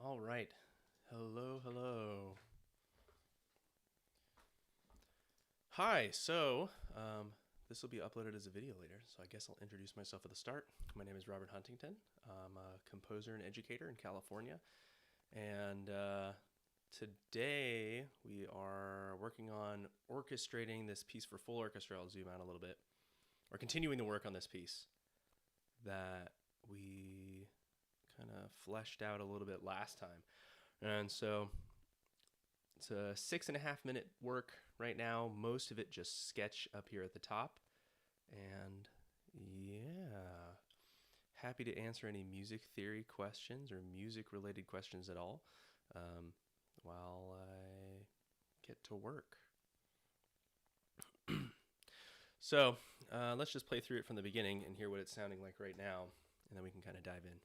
All right. Hello, hello. Hi. This will be uploaded as a video later, so I guess I'll introduce myself at the start. My name is Robert Huntington. I'm a composer and educator in California. And today we are working on orchestrating this piece for full orchestra. I'll zoom out a little bit. We're continuing the work on this piece that we kind of fleshed out a little bit last time. And so it's a 6.5 minute work right now. Most of it just sketch up here at the top. And yeah, happy to answer any music theory questions or music related questions at all while I get to work. So let's just play through it from the beginning and hear what it's sounding like right now, and then we can kind of dive in.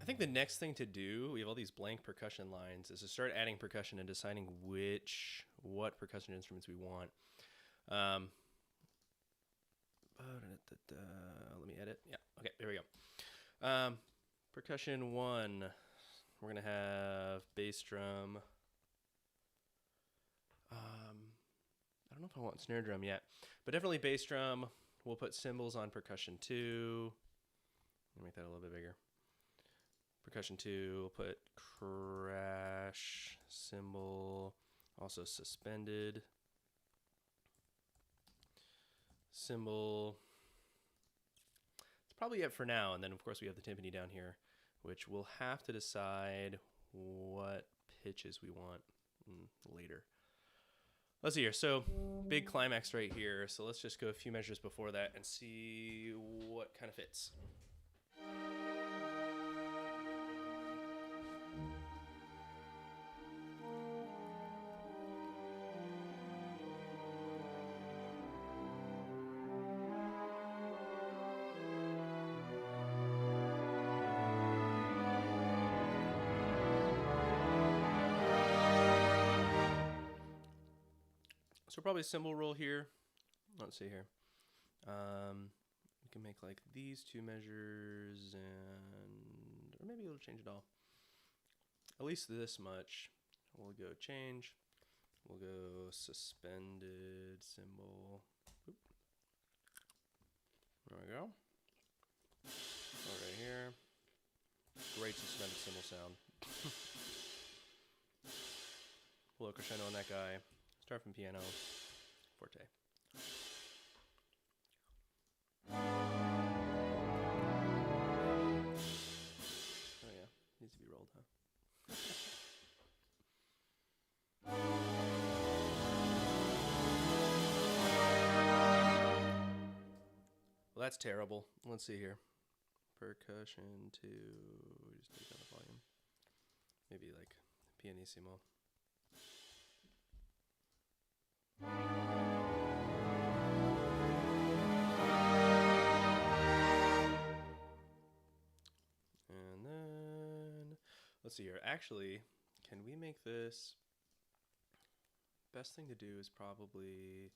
I think the next thing to do, we have all these blank percussion lines, is to start adding percussion and deciding what percussion instruments we want. Let me edit. Yeah, okay, there we go. Percussion 1, we're going to have bass drum. I don't know if I want snare drum yet, but definitely bass drum. We'll put cymbals on percussion 2. Let me make that a little bit bigger. Percussion 2, we'll put crash, cymbal, also suspended, cymbal. It's probably it for now, and then of course we have the timpani down here, which we'll have to decide what pitches we want later. Let's see here. So big climax right here. So let's just go a few measures before that and see what kind of fits. So probably cymbal roll here. Let's see here. We can make like these two measures, or maybe it'll change it all. At least this much. We'll go change. We'll go suspended cymbal. Oop. There we go. Right here. Great suspended cymbal sound. Low crescendo on that guy. Start from piano, forte. Oh yeah, needs to be rolled, huh? that's terrible. Let's see here. Percussion to just take down the volume. Maybe like pianissimo. And then let's see here. Actually, can we make this? Best thing to do is probably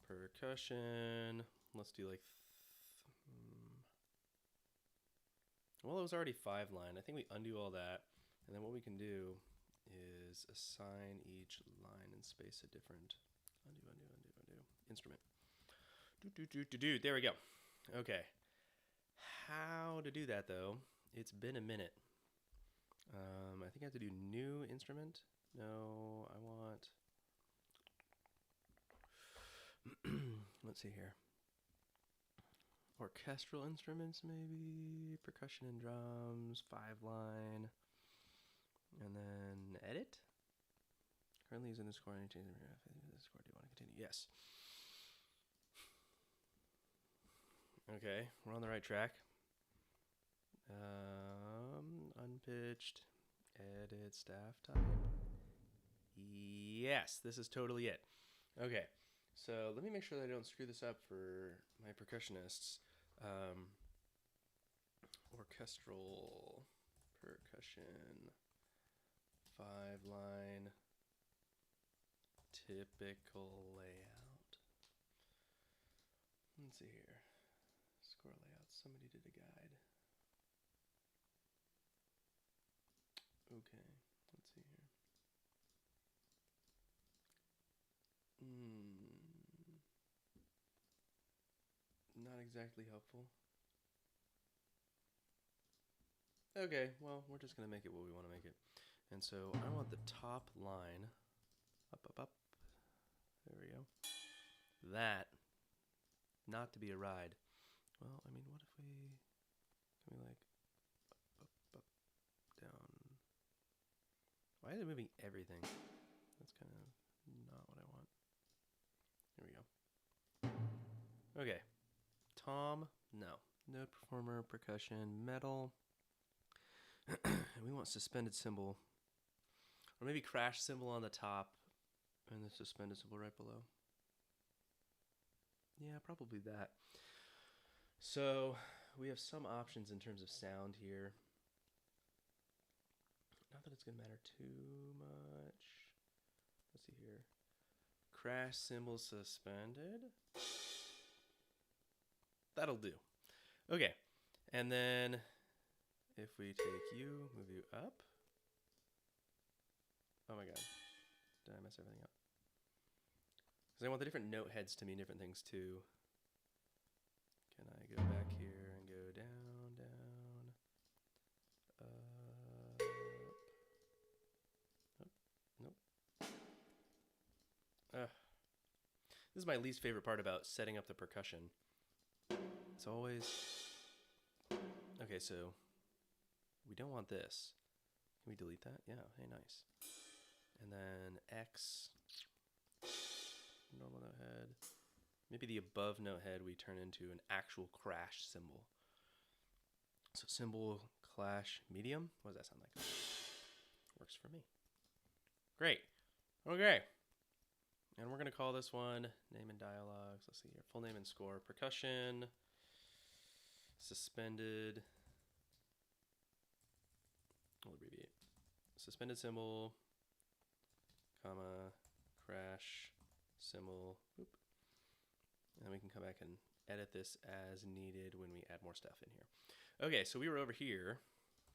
percussion. Let's do like well, it was already 5-line. I think we undo all that, and then what we can do is assign each line and space a different undo instrument. There we go. Okay. How to do that though? It's been a minute. I think I have to do new instrument. No, I want. Let's see here. Orchestral instruments, maybe percussion and drums, 5-line, and then edit. Currently using the score. Any change in the score? Do you want to continue? Yes. Okay, we're on the right track. Unpitched, edit, staff type. Yes, this is totally it. Okay, so let me make sure that I don't screw this up for my percussionists. Orchestral percussion 5-line typical layout. Let's see here. Score layout. Somebody did a guide. Okay, let's see here. Not exactly helpful. Okay, well, we're just going to make it what we want to make it. And so I want the top line, up. There we go. That, not to be a ride. Well, I mean, what if we, can we like, up, down. Why is it moving everything? That's kind of not what I want. Here we go. Okay. Tom, no. Note performer, percussion, metal. And we want suspended cymbal. Or maybe crash cymbal on the top and the suspended cymbal right below. Yeah, probably that. So we have some options in terms of sound here. Not that it's going to matter too much. Let's see here. Crash cymbal suspended. That'll do. Okay. And then if we take you, move you up. Oh my god. Did I mess everything up? Because I want the different note heads to mean different things too. Can I go back here and go down, Nope. This is my least favorite part about setting up the percussion. It's always... Okay, so we don't want this. Can we delete that? Yeah, hey, nice. And then X, normal note head. Maybe the above note head we turn into an actual crash cymbal. So cymbal clash medium. What does that sound like? Works for me. Great. Okay. And we're going to call this one name and dialogues. Let's see here. Full name and score. Percussion. Suspended. We'll abbreviate. Suspended cymbal, comma, crash cymbal. Boop. And then we can come back and edit this as needed when we add more stuff in here. Okay, so we were over here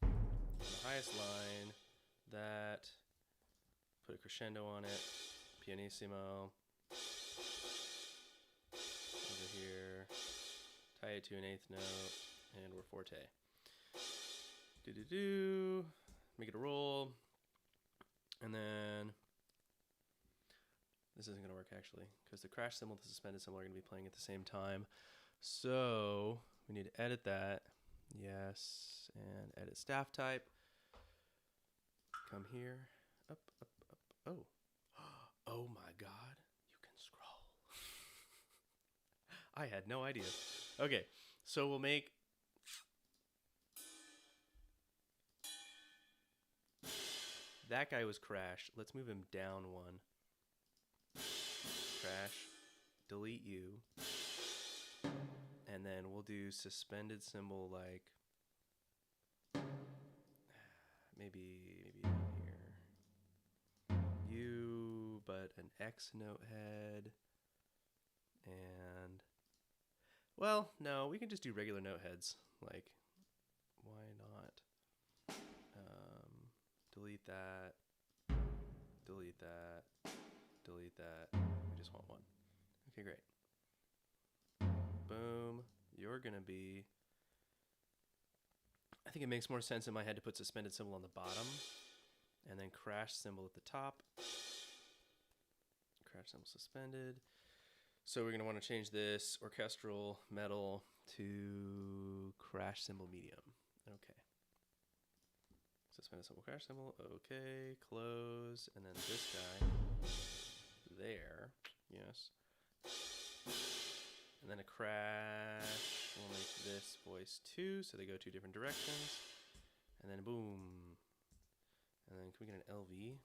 on the highest line. That, put a crescendo on it, pianissimo. Over here, tie it to an 8th note, and we're forte. Do. Make it a roll. And then this isn't going to work actually, because the crash cymbal and the suspended cymbal are going to be playing at the same time. So we need to edit that. Yes, and edit staff type. Come here. Up. Oh. Oh my god. You can scroll. I had no idea. Okay, so we'll make... That guy was Crash. Let's move him down one. Crash. Delete you. And then we'll do suspended symbol like... Maybe here. U, but an X note head. And... Well, no, we can just do regular note heads. Like, why not? Delete that. Delete that. Delete that. We just want one. Okay, great. Boom. You're going to be... I think it makes more sense in my head to put suspended symbol on the bottom. And then crash symbol at the top. Crash symbol suspended. So we're going to want to change this orchestral metal to crash symbol medium. Okay. Suspended symbol crash symbol. Okay. Close. And then this guy. There. Yes. And then a crash. We'll make this voice 2, so they go 2 different directions. And then boom. And then can we get an LV?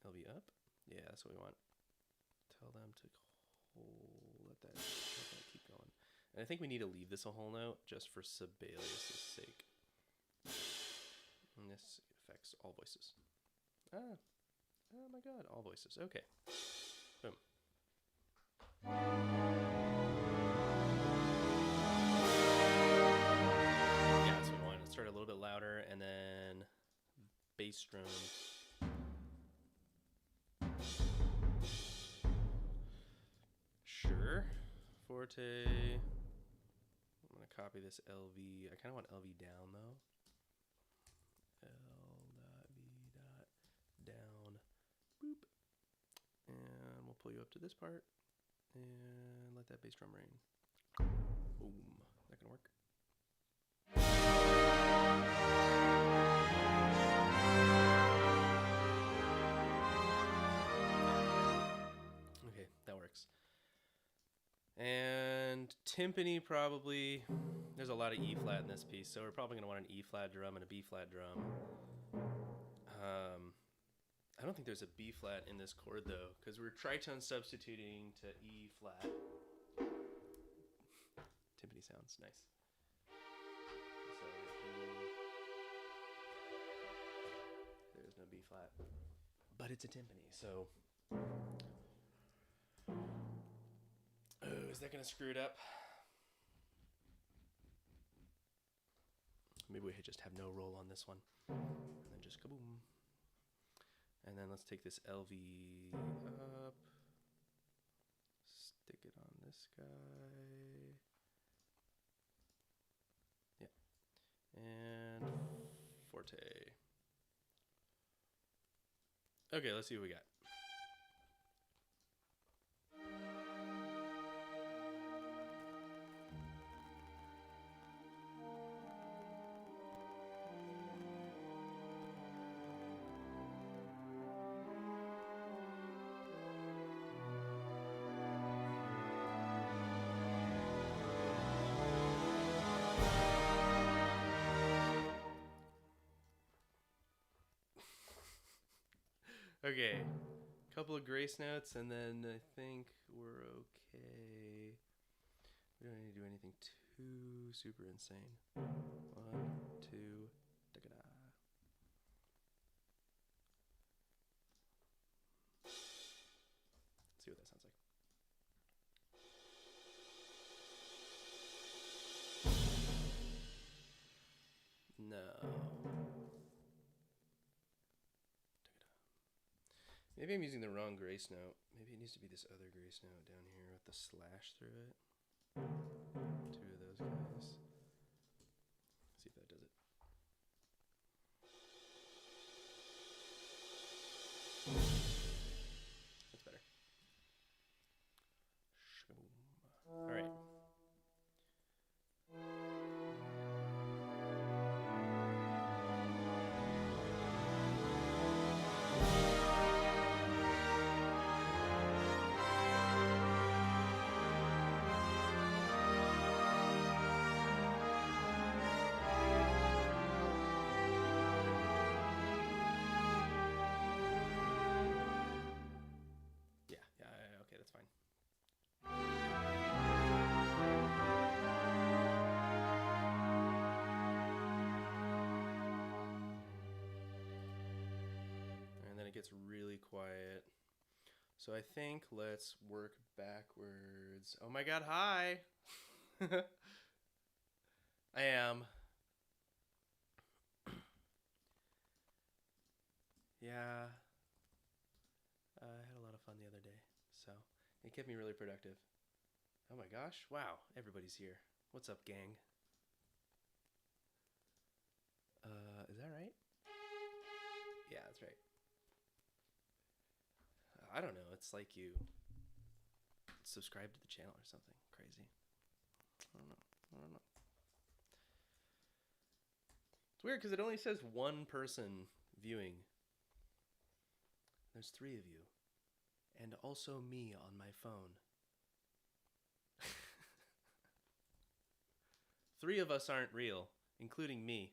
LV up? Yeah, that's what we want. Tell them to let that keep going. And I think we need to leave this a whole note just for Sibelius' sake. And this affects all voices. Oh my god, all voices. Okay. Boom. Yeah, that's what we want. Let's start a little bit louder and then bass drum. Sure. Forte. I'm going to copy this LV. I kind of want LV down though. L.V. down. Boop. And we'll pull you up to this part. And let that bass drum ring. Boom. That gonna work? Okay, that works. And timpani probably, there's a lot of E flat in this piece, so we're probably going to want an E flat drum and a B flat drum. I don't think there's a B flat in this chord though, because we're tritone substituting to E flat. Timpani sounds nice. So there's no B flat, but it's a timpani, so... Oh, is that going to screw it up? Maybe we just have no roll on this one. And then just kaboom. And then let's take this LV up. Stick it on this guy. Yeah. And forte. Okay, let's see what we got. Okay, couple of grace notes, and then I think we're okay. We don't need to do anything too super insane. 1, 2, da-da-da. Let's see what that sounds like. No. Maybe I'm using the wrong grace note. Maybe it needs to be this other grace note down here with the slash through it. 2 of those guys. See if that does it. That's better. All right. gets really quiet. So I think let's work backwards. Oh my god, hi! I am. Yeah. I had a lot of fun the other day. So it kept me really productive. Oh my gosh. Wow. Everybody's here. What's up, gang? Is that right? Yeah, that's right. I don't know. It's like you subscribe to the channel or something crazy. I don't know. It's weird because it only says one person viewing. There's 3 of you. And also me on my phone. 3 of us aren't real, including me.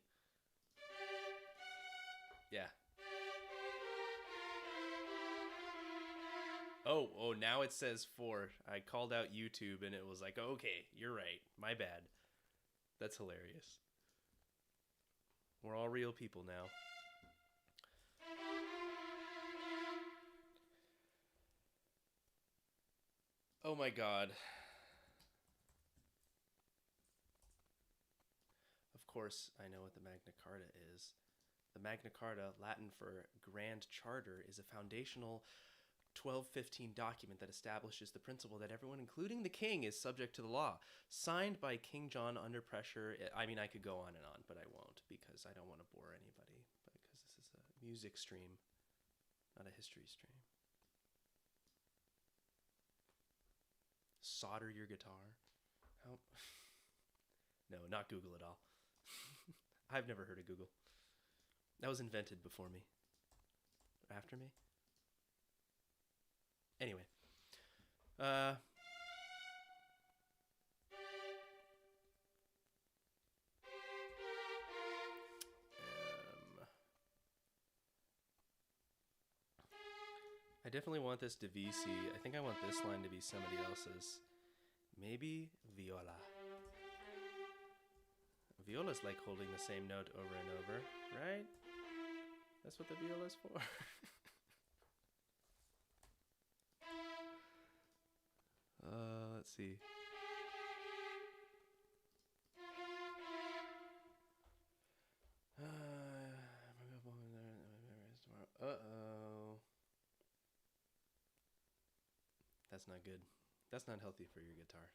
Yeah. Oh, now it says 4. I called out YouTube and it was like, okay, you're right. My bad. That's hilarious. We're all real people now. Oh my god. Of course, I know what the Magna Carta is. The Magna Carta, Latin for Grand Charter, is a foundational 1215 document that establishes the principle that everyone, including the king, is subject to the law. Signed by King John under pressure. I mean, I could go on and on, but I won't because I don't want to bore anybody. Because this is a music stream, not a history stream. Solder your guitar. How? No, not Google at all. I've never heard of Google. That was invented before me. After me? Anyway. I definitely want this to VC. I think I want this line to be somebody else's. Maybe viola. Viola's like holding the same note over and over, right? That's what the viola's for. Let's see. Uh-oh. That's not good. That's not healthy for your guitar.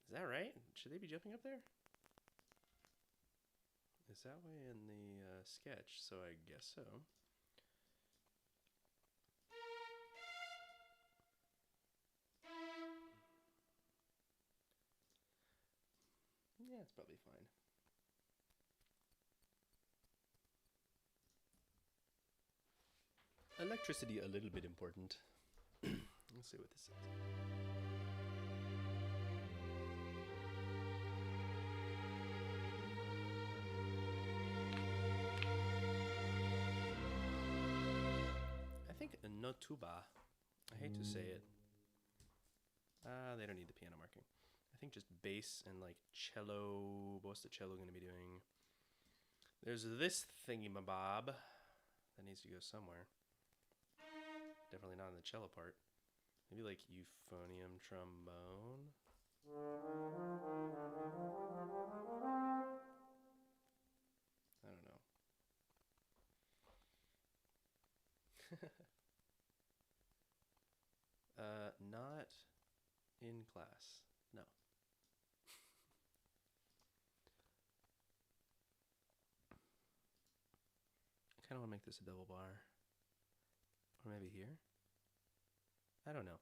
Is that right? Should they be jumping up there? Is that way in the sketch? So I guess so. Yeah, it's probably fine. Electricity a little bit important. Let's see what this is. I think a no tuba. I hate to say it. They don't need the piano marking. I think just bass and like cello. What's the cello going to be doing? There's this thingy-mabob that needs to go somewhere. Definitely not in the cello part. Maybe like euphonium trombone. I don't know. Not in class. No. I kind of want to make this a double bar. Or maybe here? I don't know.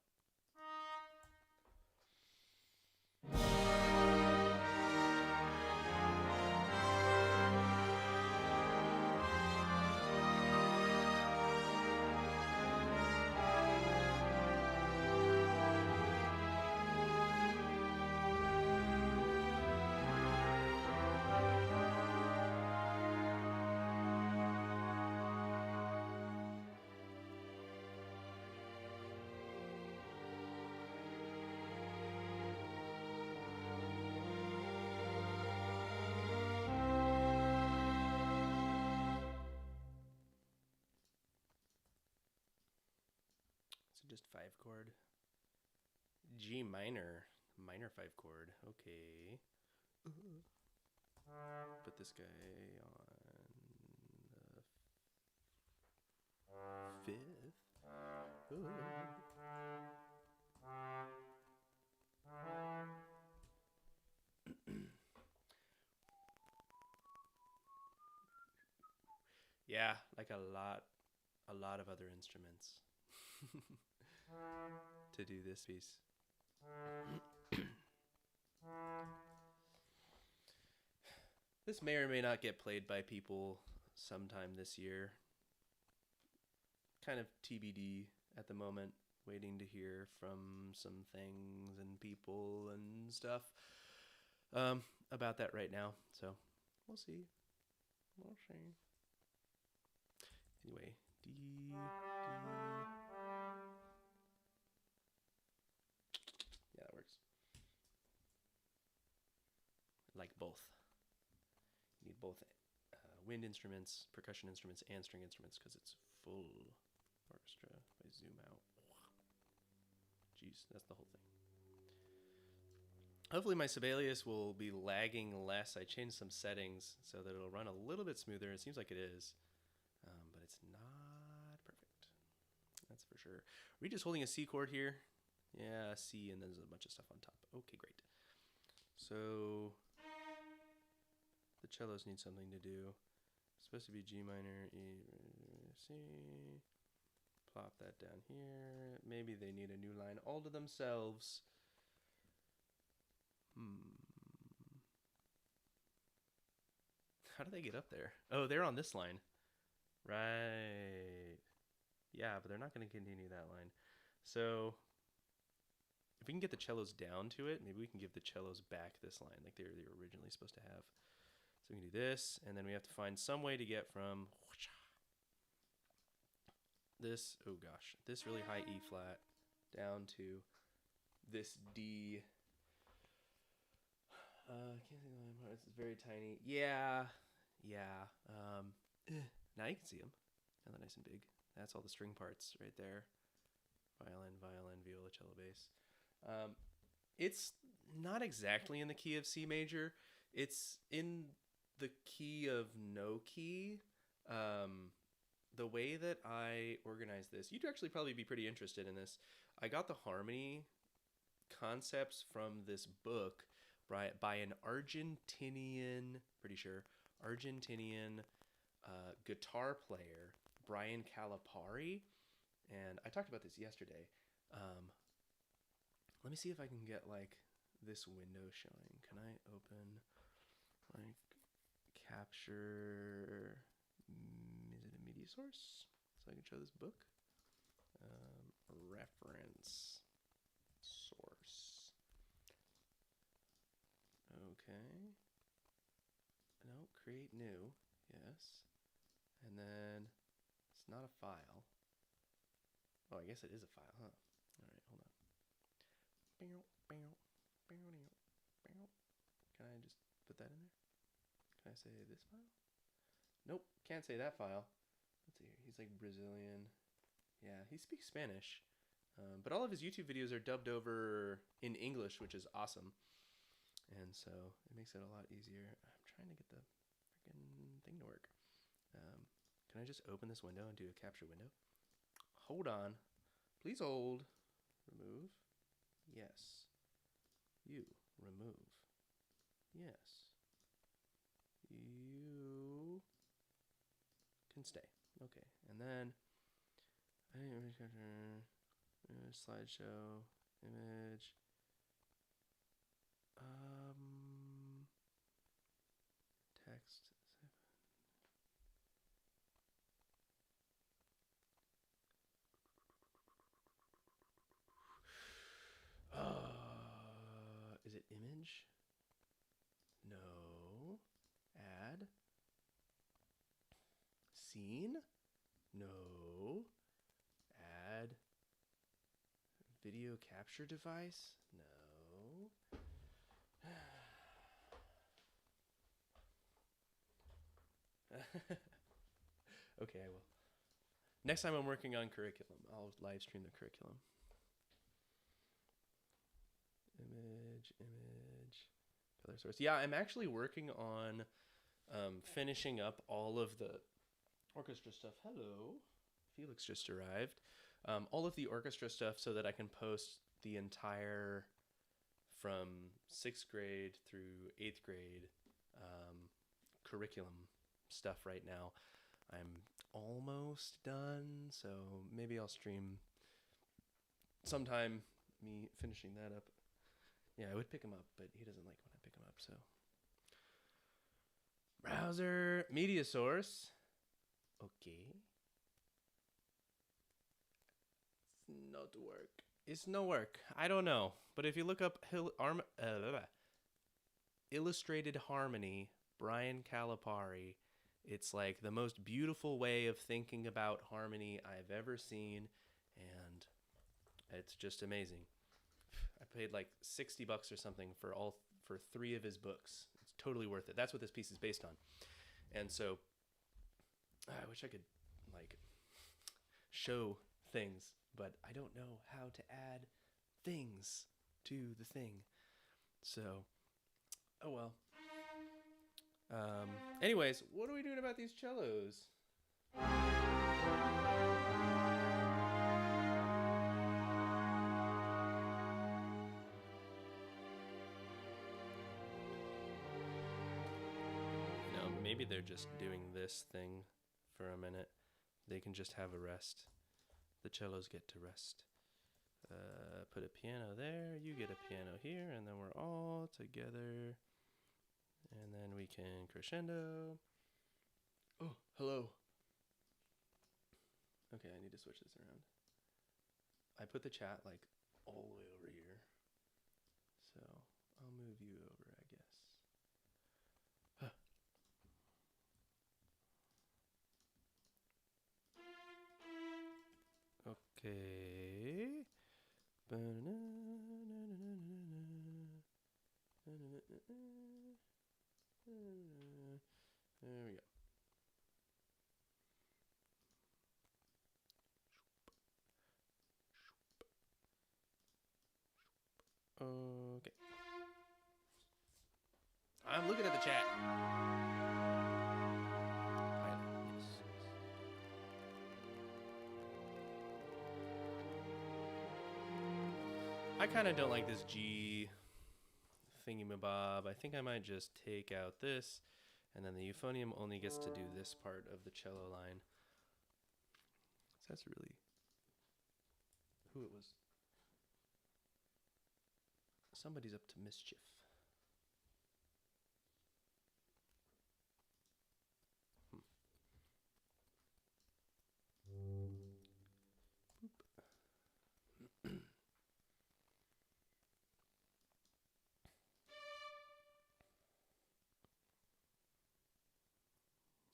So just 5 chord. G minor. Minor 5 chord. Okay. Put this guy on the 5th. Yeah, like a lot of other instruments to do this piece. This may or may not get played by people sometime this year. Kind of TBD at the moment, waiting to hear from some things and people and stuff about that right now. So we'll see. We'll see. Anyway, D. Yeah, that works. Like both. You need both wind instruments, percussion instruments, and string instruments because it's full orchestra. If I zoom out. Jeez, that's the whole thing. Hopefully my Sibelius will be lagging less. I changed some settings so that it'll run a little bit smoother. It seems like it is, but it's not perfect. That's for sure. Are we just holding a C chord here? Yeah, C, and then there's a bunch of stuff on top. Okay, great. So the cellos need something to do. It's supposed to be G minor, E, C. Plop that down here. Maybe they need a new line all to themselves. How do they get up there? Oh, they're on this line. Right. Yeah, but they're not going to continue that line. So if we can get the cellos down to it, maybe we can give the cellos back this line like they were originally supposed to have. So we can do this, and then we have to find some way to get from this, oh gosh, this really high E flat down to this D. I can't think of my parts. It's very tiny. Yeah. Now you can see them. Now they're nice and big. That's all the string parts right there. Violin, viola, cello, bass. It's not exactly in the key of C major. It's in the key of no key. The way that I organize this, you'd actually probably be pretty interested in this. I got the harmony concepts from this book by an Argentinian, pretty sure, Argentinian guitar player, Brian Calipari. And I talked about this yesterday. Let me see if I can get like this window showing. Can I open like capture? Is it a media source? So I can show this book. Reference source. Okay. No, create new. Yes. And then it's not a file. Oh, I guess it is a file, huh? All right, hold on. Can I just put that in there? Can I say this file? Nope, can't say that file. Let's see here. He's like Brazilian. Yeah, he speaks Spanish. But all of his YouTube videos are dubbed over in English, which is awesome. And so it makes it a lot easier. I'm trying to get the freaking thing to work. Can I just open this window and do a capture window? Hold on. Please hold. Remove. Yes. You. Remove. Yes. You can stay. Okay. And then slideshow, image. Text. Is it image? No. Add. Scene? No. Add. Video capture device? No. Okay, I will. Next time I'm working on curriculum, I'll live stream the curriculum. Image, color source. Yeah, I'm actually working on finishing up all of the orchestra stuff. Hello, Felix just arrived. All of the orchestra stuff so that I can post the entire from 6th grade through 8th grade curriculum stuff right now. I'm almost done, so maybe I'll stream sometime me finishing that up. Yeah, I would pick him up, but he doesn't like when I pick him up, so. Browser, media source. Okay. It's not work. It's no work. I don't know. But if you look up Illustrated Harmony, Brian Calipari, it's like the most beautiful way of thinking about harmony I've ever seen, and it's just amazing. I paid like $60 or something for 3 of his books. It's totally worth it. That's what this piece is based on. And so I wish I could like show things, but I don't know how to add things to the thing. So, oh well. Anyways, what are we doing about these cellos? Maybe they're just doing this thing for a minute. They can just have a rest. The cellos get to rest. Put a piano there, you get a piano here, and then we're all together. And then we can crescendo. Oh, hello. Okay, I need to switch this around. I put the chat like all the way over here. So I'll move you over, I guess. Okay. There we go. Okay. I'm looking at the chat. I kind of don't like this G thingy-mabob. I think I might just take out this, and then the euphonium only gets to do this part of the cello line. So that's really who it was. Somebody's up to mischief.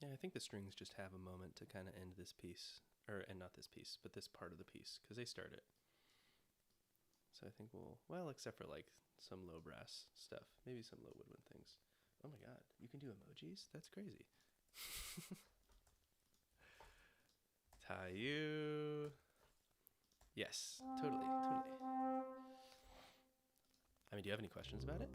Yeah, I think the strings just have a moment to kind of end this piece, and not this piece, but this part of the piece, because they start it. So I think well, except for like some low brass stuff, maybe some low woodwind things. Oh my god, you can do emojis? That's crazy. Tayu. Yes, totally. I mean, do you have any questions about it?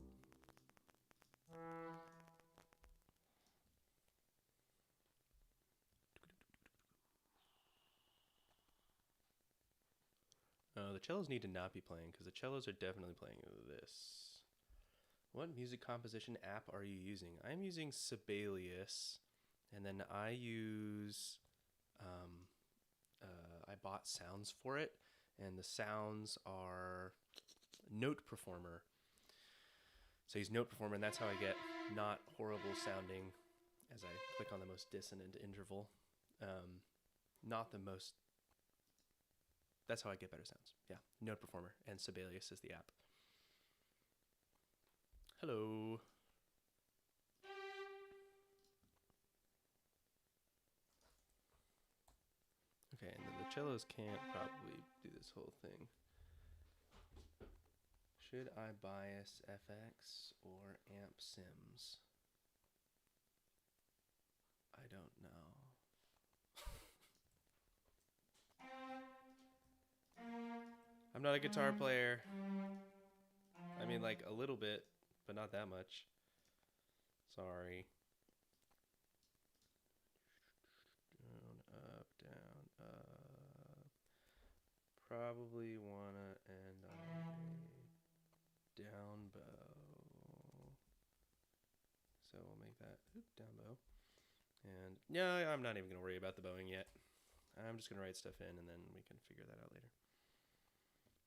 The cellos need to not be playing, because the cellos are definitely playing this. What music composition app are you using? I'm using Sibelius, and then I use, I bought sounds for it, and the sounds are Note Performer. So I use Note Performer, and that's how I get not horrible sounding, as I click on the most dissonant interval. Not the most, that's how I get better sounds. Yeah, Note Performer, and Sibelius is the app. Hello. Okay, and then the cellos can't probably do this whole thing. Should I bias FX or amp sims? I don't know. I'm not a guitar player. I mean, like a little bit, but not that much. Sorry. Down, up, down, up. Probably wanna end on a down bow. So we'll make that down bow. And no, I'm not even gonna worry about the bowing yet. I'm just gonna write stuff in and then we can figure that out later.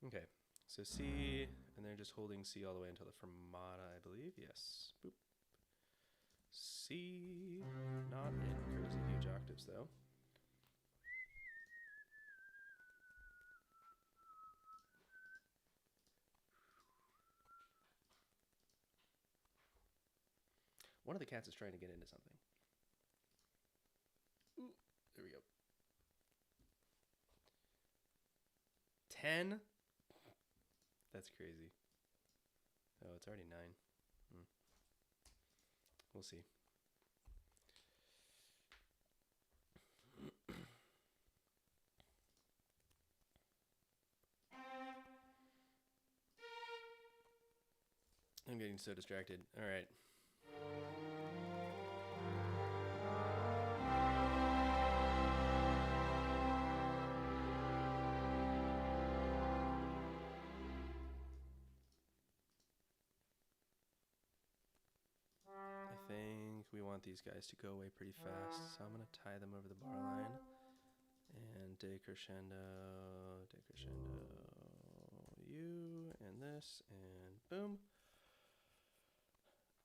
Okay, so C, and then just holding C all the way until the fermata, I believe. Yes. Boop. C, not in crazy huge octaves though. One of the cats is trying to get into something. Ooh, there we go. 10? That's crazy. Oh, it's already 9. We'll see. I'm getting so distracted. All right. I think we want these guys to go away pretty fast, so I'm going to tie them over the bar line. And decrescendo, you, and this, and boom.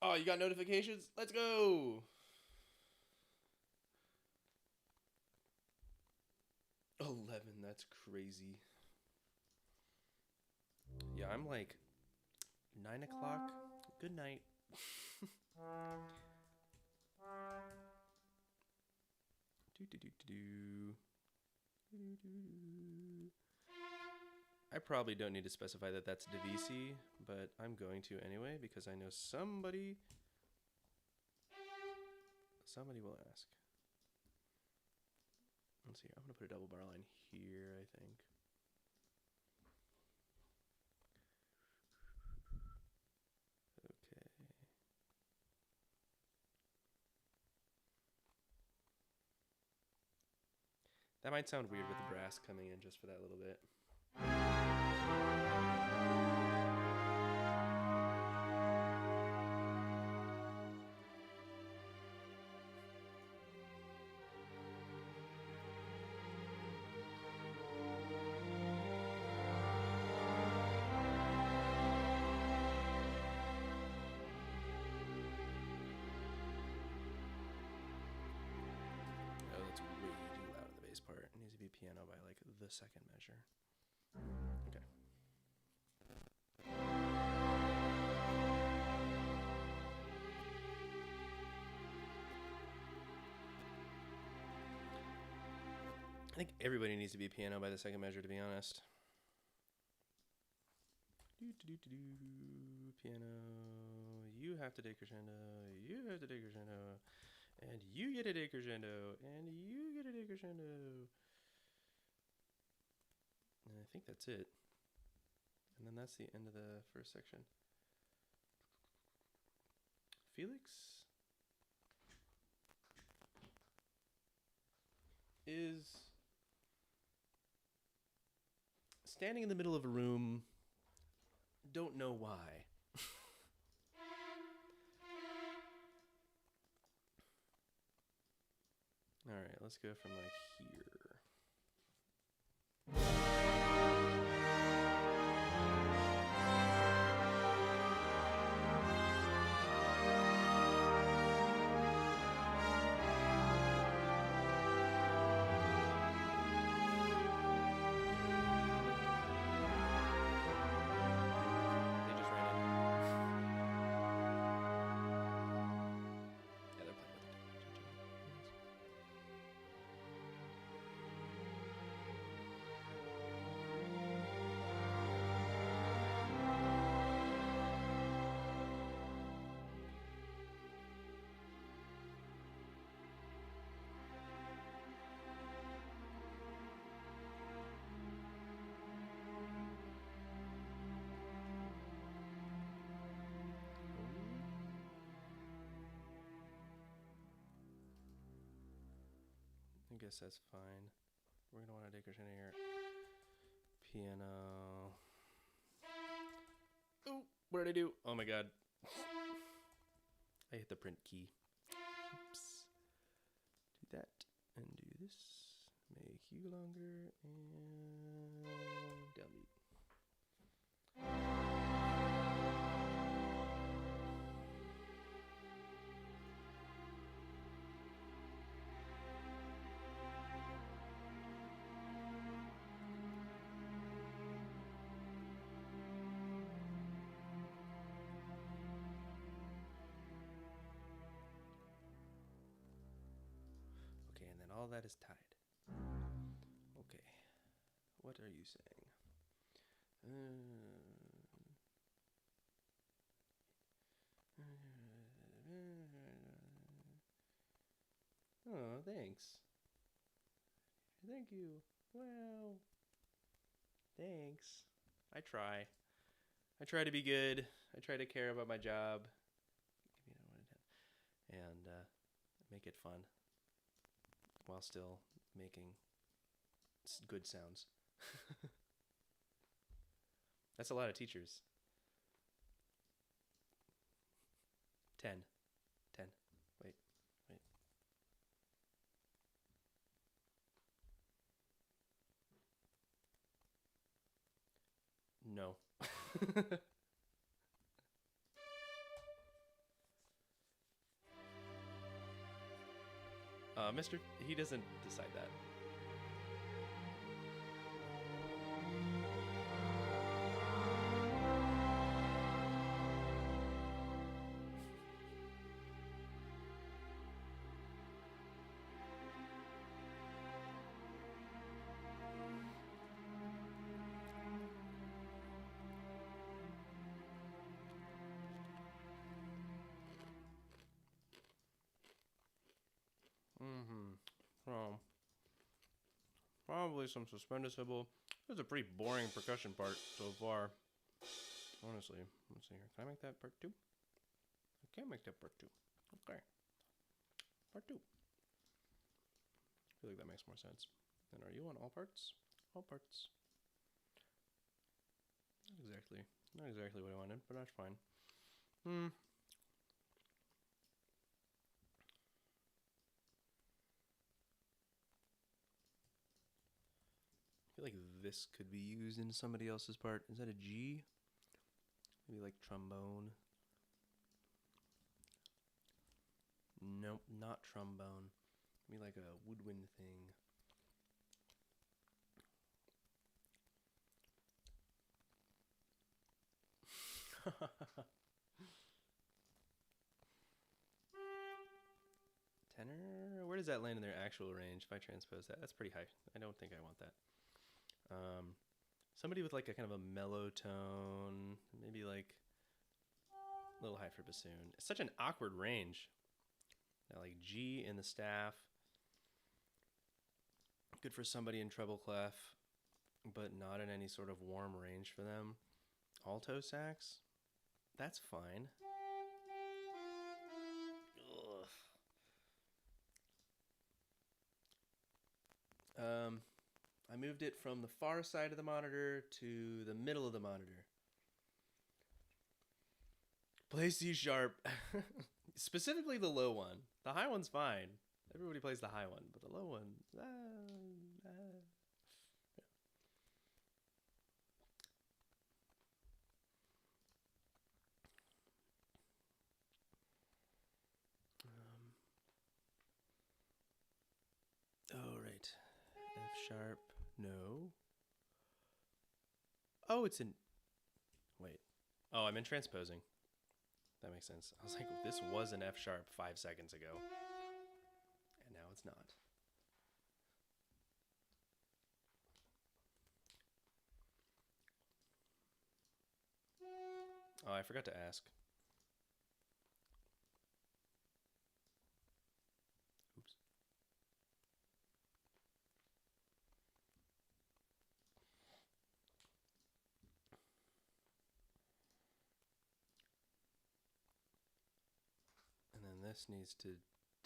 Oh, you got notifications? Let's go! 11, that's crazy. Yeah, I'm like 9 o'clock. Good night. I probably don't need to specify that that's divisi, but I'm going to anyway because I know somebody will ask. Let's see, I'm gonna put a double bar line here, I think. Okay. That might sound weird with the brass coming in just for that little bit. Part. It needs to be piano by like the second measure. Okay. I think everybody needs to be piano by the second measure, to be honest. Piano. You have to decrescendo. You have to decrescendo. And you get a decrescendo. And you get a decrescendo. And I think that's it. And then that's the end of the first section. Felix is standing in the middle of a room. Don't know why. All right, let's go from like here. guess that's fine. We're gonna want to decrescendo here. Piano. Oh, what did I do? Oh my god. I hit the print key. Oops. Do that and do this. Make you longer and downbeat. Okay, and then all that is tied. Okay, what are you saying? Oh, thanks. Thank you. Well, thanks. I try. I try to be good. I try to care about my job. Give me a 1 in 10. And make it fun while still making good sounds. That's a lot of teachers. 10. 10. Wait. No. Mr. He doesn't decide that. Oh, probably some suspended symbol. This is a pretty boring percussion part so far. Honestly, let's see here. Can I make that part 2? I can't make that part 2. Okay. Part 2. I feel like that makes more sense. And are you on all parts? All parts. Not exactly what I wanted, but that's fine. I feel like this could be used in somebody else's part. Is that a G? Maybe like trombone. Nope, not trombone. Maybe like a woodwind thing. Tenor? Where does that land in their actual range if I transpose that? That's pretty high. I don't think I want that. Somebody with like a kind of a mellow tone, maybe like a little high for bassoon. It's such an awkward range. Now, like G in the staff. Good for somebody in treble clef, but not in any sort of warm range for them. Alto sax, that's fine. Ugh. I moved it from the far side of the monitor to the middle of the monitor. Play C sharp. Specifically the low one. The high one's fine. Everybody plays the high one, but the low one... Oh, right. F sharp. No. Oh, it's in... Wait. Oh, I'm in transposing. That makes sense. I was like, this was an F sharp 5 seconds ago. And now it's not. Oh, I forgot to ask. Oops. And then this needs to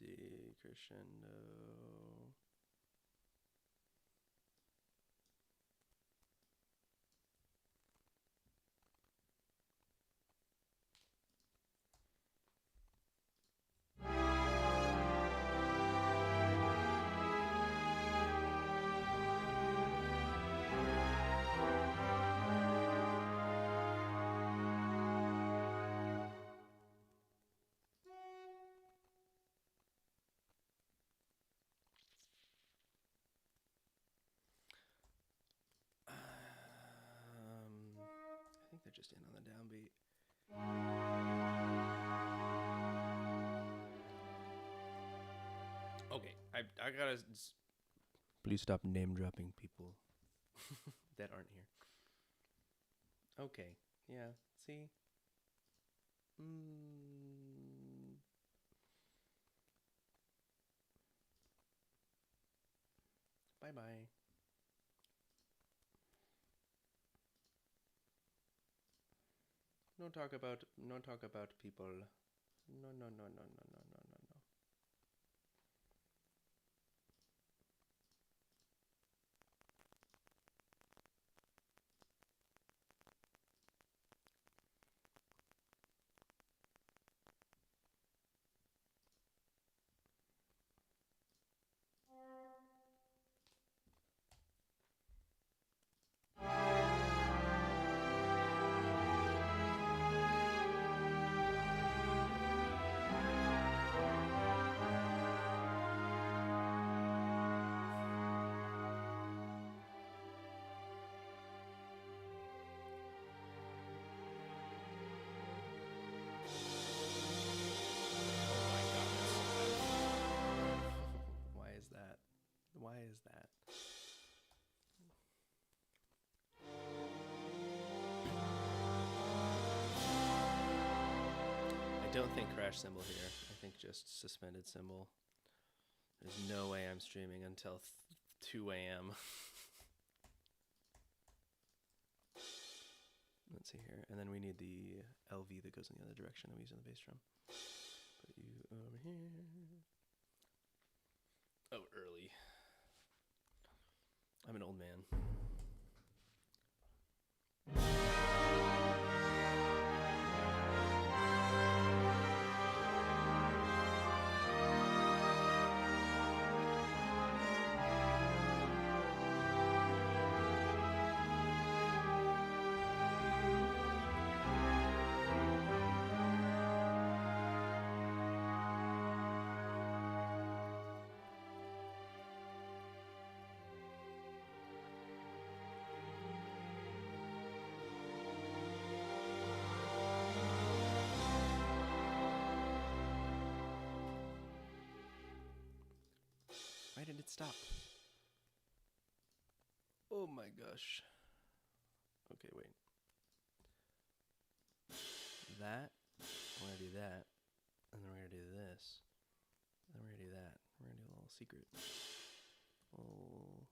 decrescendo. downbeat. Okay, I gotta. Please stop name dropping people that aren't here. Okay, yeah. See. Bye bye. No talk about people. No no no no no no no no no. Why is that? Why is that? I don't think crash cymbal here. I think just suspended cymbal. There's no way I'm streaming until 2 a.m. Let's see here. And then we need the LV that goes in the other direction that we use in the bass drum. Put you over here. Oh, early. I'm an old man. Why did it stop? Oh my gosh. Okay, wait. That. We're gonna do that. And then we're gonna do this. Then we're gonna do that. We're gonna do a little secret. Little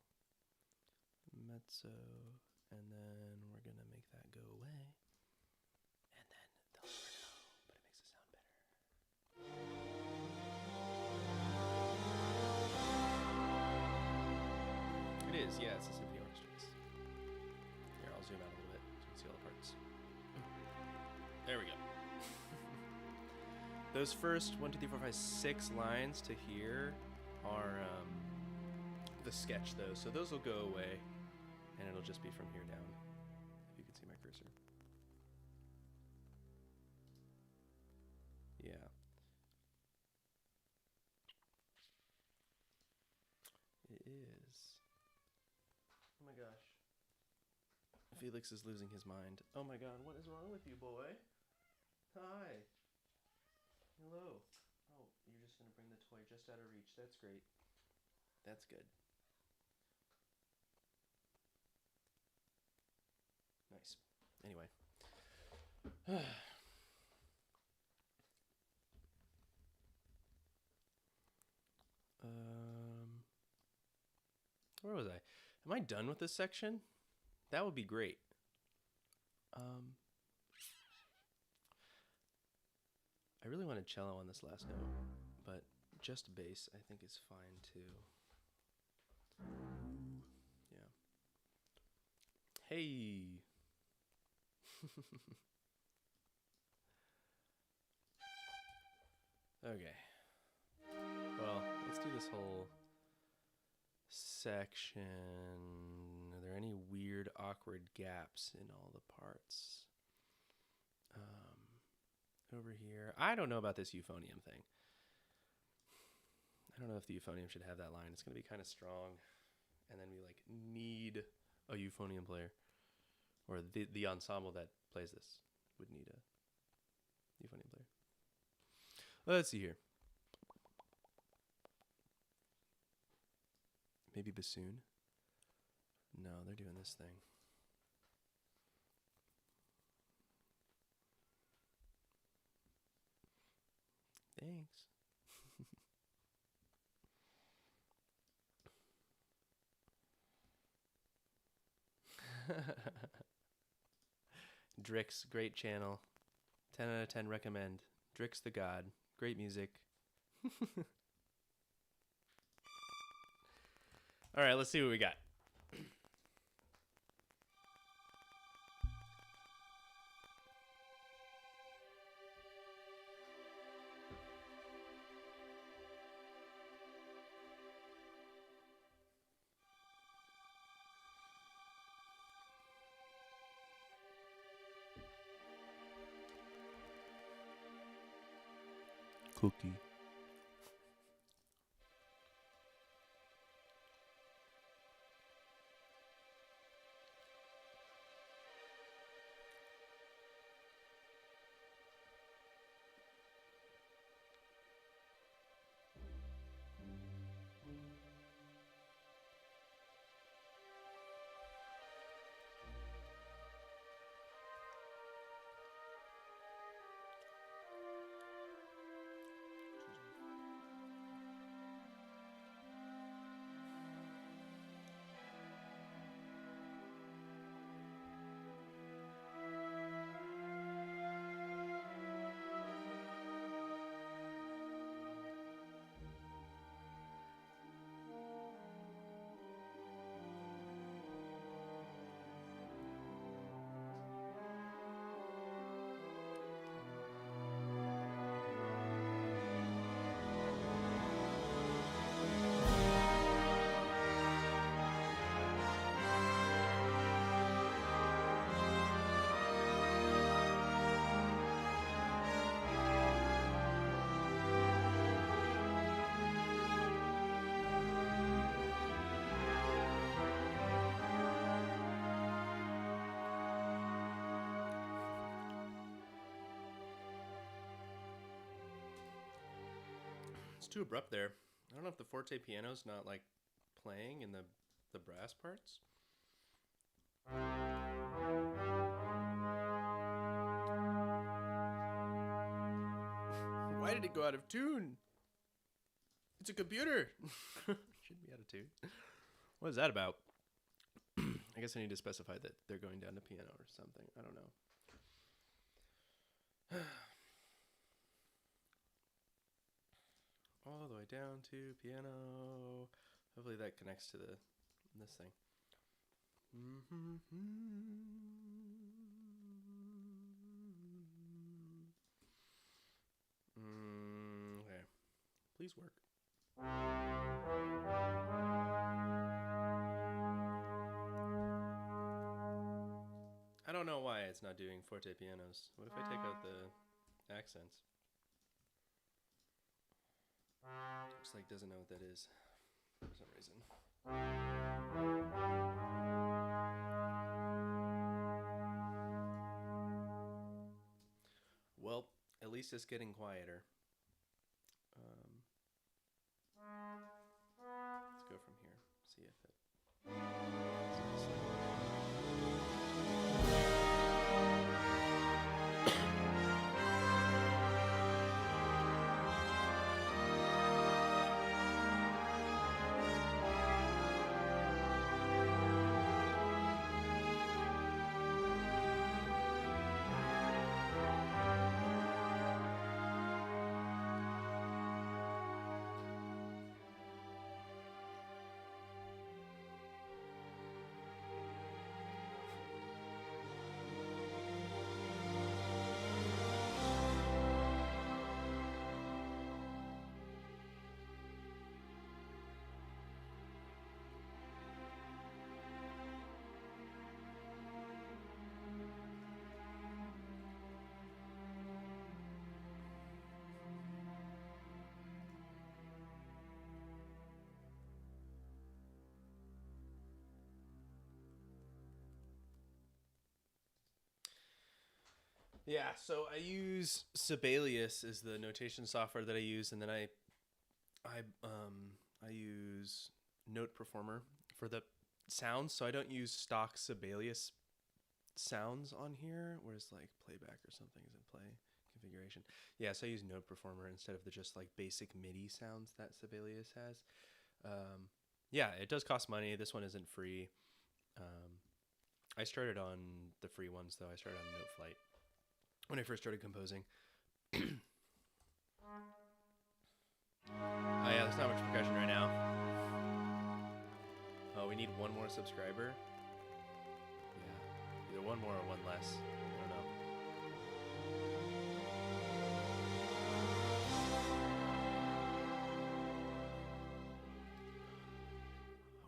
mezzo. And then we're gonna make that go away. And then they'll never know, but it makes it sound better. It is, yeah, it's a symphony orchestra. Here, I'll zoom out a little bit so you can see all the parts. There we go. Those first 1, 2, 3, 4, 5, 6 lines to here are the sketch, though. So those will go away, and it'll just be from here down, if you can see my cursor. Yeah. It is. Oh my gosh. Felix is losing his mind. Oh my god, what is wrong with you, boy? Hi. Hello. Oh, you're just gonna bring the toy just out of reach. That's great. That's good. Nice. Anyway. Where was I? Am I done with this section? That would be great. I really wanted cello on this last note, but just bass I think is fine too. Yeah. Hey. Okay. Well, let's do this whole section. Are there any weird, awkward gaps in all the parts? Over here. I don't know about this euphonium thing. I don't know if the euphonium should have that line. It's going to be kind of strong. And then we like need a euphonium player. Or the ensemble that plays this. would need a euphonium player. Let's see here. Maybe bassoon? No, they're doing this thing. Thanks. Drix, great channel. 10 out of 10 recommend. Drix the God. Great music. All right, let's see what we got. Cookie. It's too abrupt there. I don't know if the forte piano's not like playing in the brass parts. Why did it go out of tune? It's a computer. Shouldn't be out of tune. What is that about? I guess I need to specify that they're going down to piano or something. I don't know. All the way down to piano. Hopefully that connects to this thing. Okay. Please work. I don't know why it's not doing forte pianos. What if I take out the accents? Just like doesn't know what that is for some reason. Well, at least it's getting quieter. Let's go from here. See if it. Yeah, so I use Sibelius as the notation software that I use, and then I use Note Performer for the sounds. So I don't use stock Sibelius sounds on here, whereas like playback or something is in play configuration. Yeah, so I use Note Performer instead of the just like basic MIDI sounds that Sibelius has. Yeah, it does cost money. This one isn't free. I started on the free ones though. I started on Note Flight when I first started composing. Oh yeah, there's not much percussion right now. Oh, we need one more subscriber. Yeah, either one more or one less. I don't know.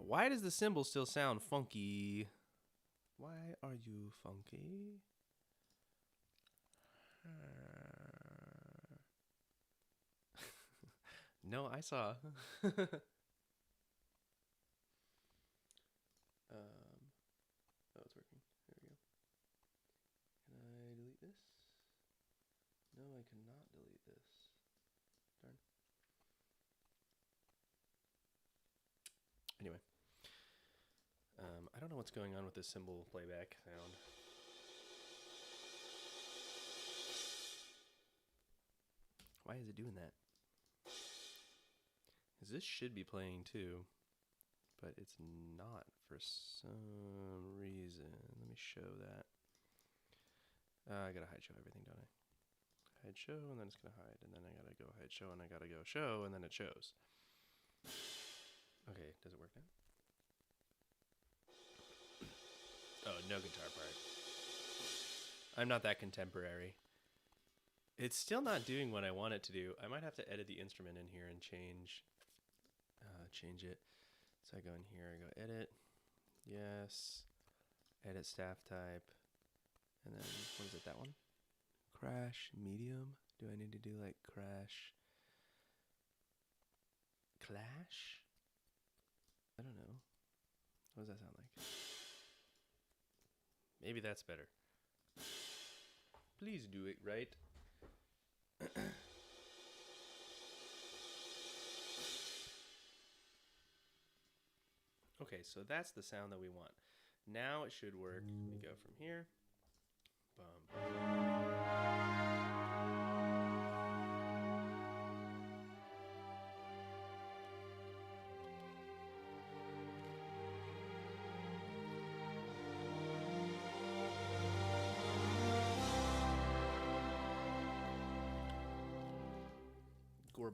Why does the cymbal still sound funky? Why are you funky? No, I saw. Oh, it's working. There we go. Can I delete this? No, I cannot delete this. Darn. Anyway. I don't know what's going on with this cymbal playback sound. Why is it doing that? Because this should be playing too, but it's not for some reason. Let me show that. I gotta hide show everything, don't I? Hide show, and then it's gonna hide, and then I gotta go hide show, and I gotta go show, and then it shows. Okay, does it work now? Oh, no guitar part. I'm not that contemporary. It's still not doing what I want it to do. I might have to edit the instrument in here and change it. So I go in here, I go edit, yes, edit staff type, and then what is it, that one? Crash medium? Do I need to do like crash? Clash? I don't know. What does that sound like? Maybe that's better. Please do it right. Okay, so that's the sound that we want. Now it should work. We go from here. Bum.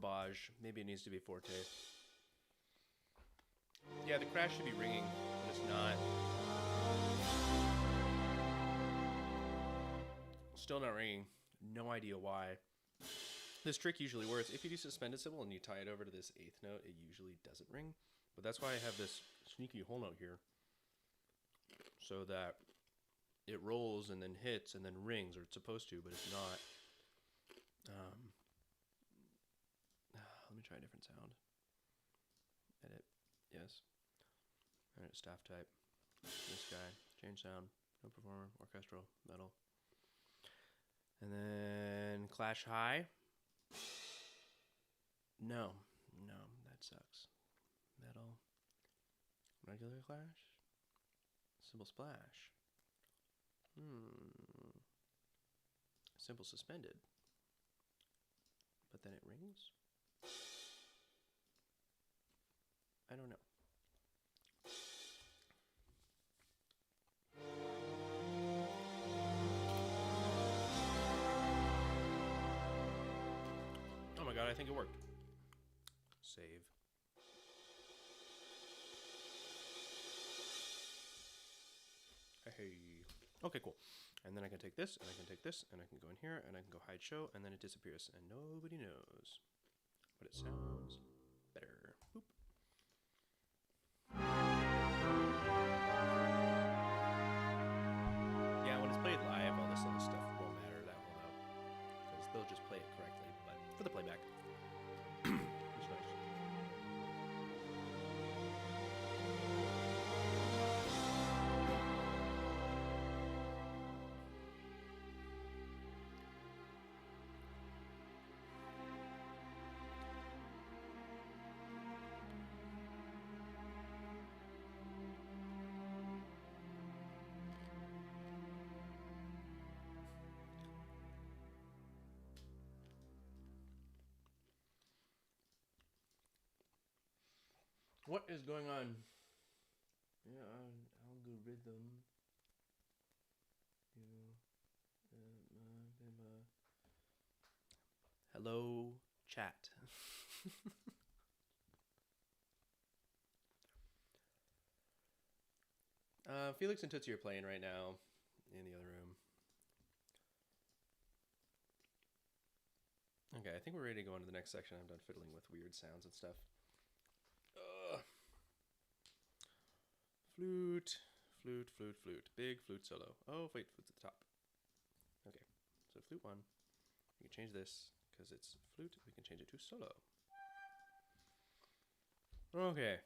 Garbage. Maybe it needs to be forte. Yeah, the crash should be ringing, but it's not. Still not ringing. No idea why. This trick usually works. If you do suspended cymbal and you tie it over to this 8th note, it usually doesn't ring. But that's why I have this sneaky whole note here, so that it rolls and then hits and then rings, or it's supposed to, but it's not. Let me try a different sound. Edit. Yes. Alright, staff type. This guy. Change sound. No performer. Orchestral. Metal. And then clash high. No. No, that sucks. Metal. Regular clash. Cymbal splash. Cymbal suspended. But then it rings? I don't know. Oh my god, I think it worked. Save. Hey. Okay, cool. And then I can take this, and I can take this, and I can go in here, and I can go hide show, and then it disappears, and nobody knows. But it sounds better. Boop. Yeah, when it's played live, all this little stuff won't matter that whole note, because they'll just play it correctly. But for the playback, it's nice. What is going on? Yeah, algorithm. Hello, chat. Felix and Tootsie are playing right now in the other room. Okay, I think we're ready to go on to the next section. I'm done fiddling with weird sounds and stuff. Flute, flute, flute, flute. Big flute solo. Oh, wait, flute's at the top. Okay, so flute 1. We can change this because it's flute. We can change it to solo. Okay.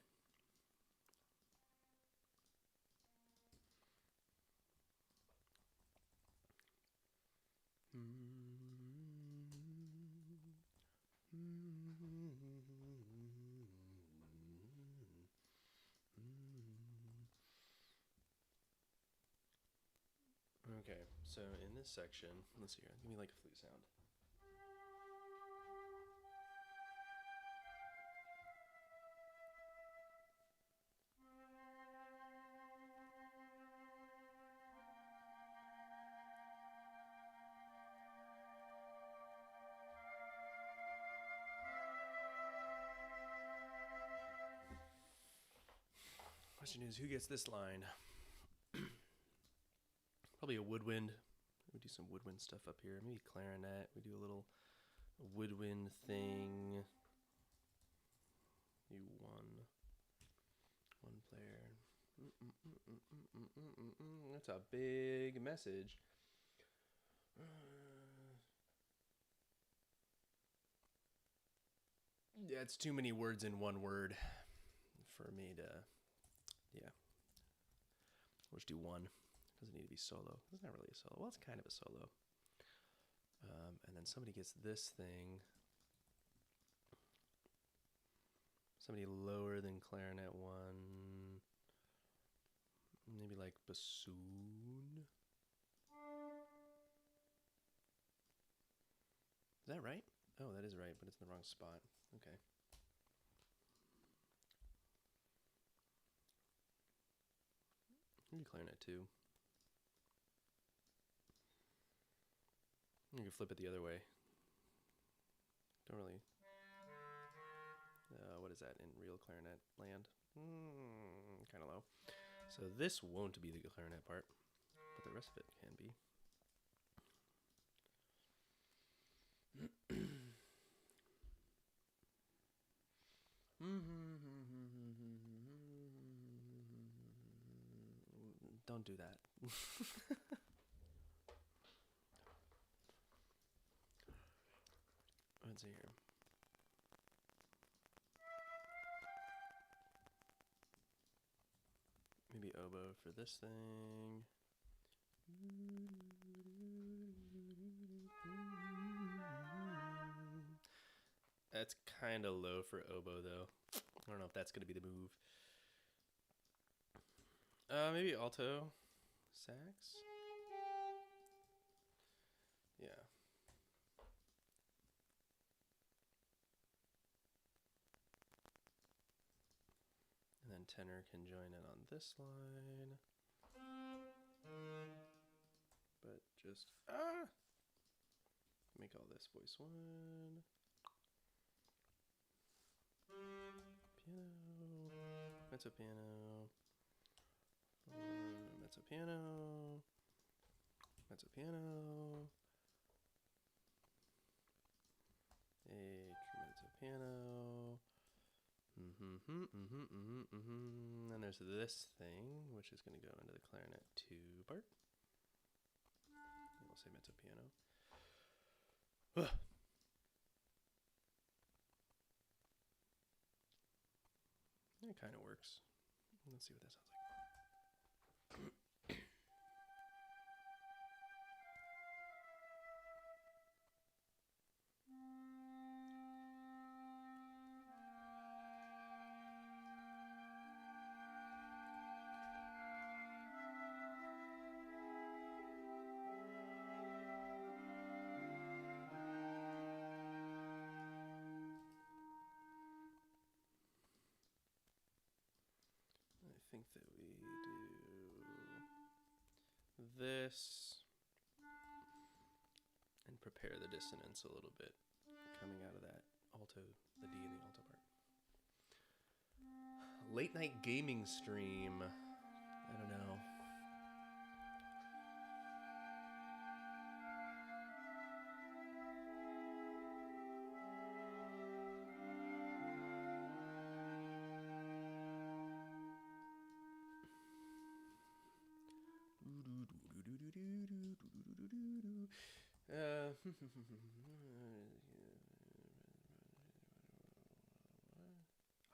Okay, so in this section, let's see here. Give me like a flute sound. Question is, who gets this line? Probably a woodwind. We do some woodwind stuff up here. Maybe clarinet. We do a little woodwind thing. You one player. That's a big message. Yeah, it's too many words in one word for me to. Yeah. We'll just do one. Doesn't need to be solo. It's not really a solo. Well, it's kind of a solo. And then somebody gets this thing. Somebody lower than clarinet 1. Maybe like bassoon. Is that right? Oh, that is right, but it's in the wrong spot. Okay. Maybe clarinet 2. You can flip it the other way. Don't really. What is that in real clarinet land? Kind of low. So this won't be the clarinet part, but the rest of it can be. Don't do that. Let's see here. Maybe oboe for this thing. That's kind of low for oboe, though. I don't know if that's going to be the move. Maybe alto sax? Yeah. And then tenor can join in on this line. But just, make all this voice 1. Piano, mezzo piano, mezzo piano, mezzo piano, mezzo piano. And there's this thing, which is going to go into the clarinet 2 part. We'll say mezzo piano. It kind of works. Let's see what that sounds like. think that we do this and prepare the dissonance a little bit coming out of that alto, the D and the alto part. Late night gaming stream. I don't know.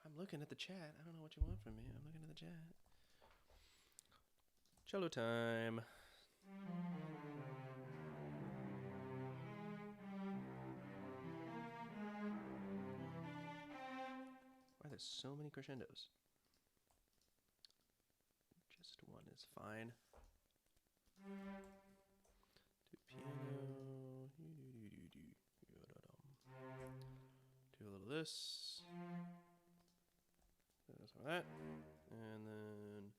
I'm looking at the chat. I don't know what you want from me. I'm looking at the chat. Cello time. Why are there so many crescendos? Just one is fine. Do piano. Do a little this. Some of that. And then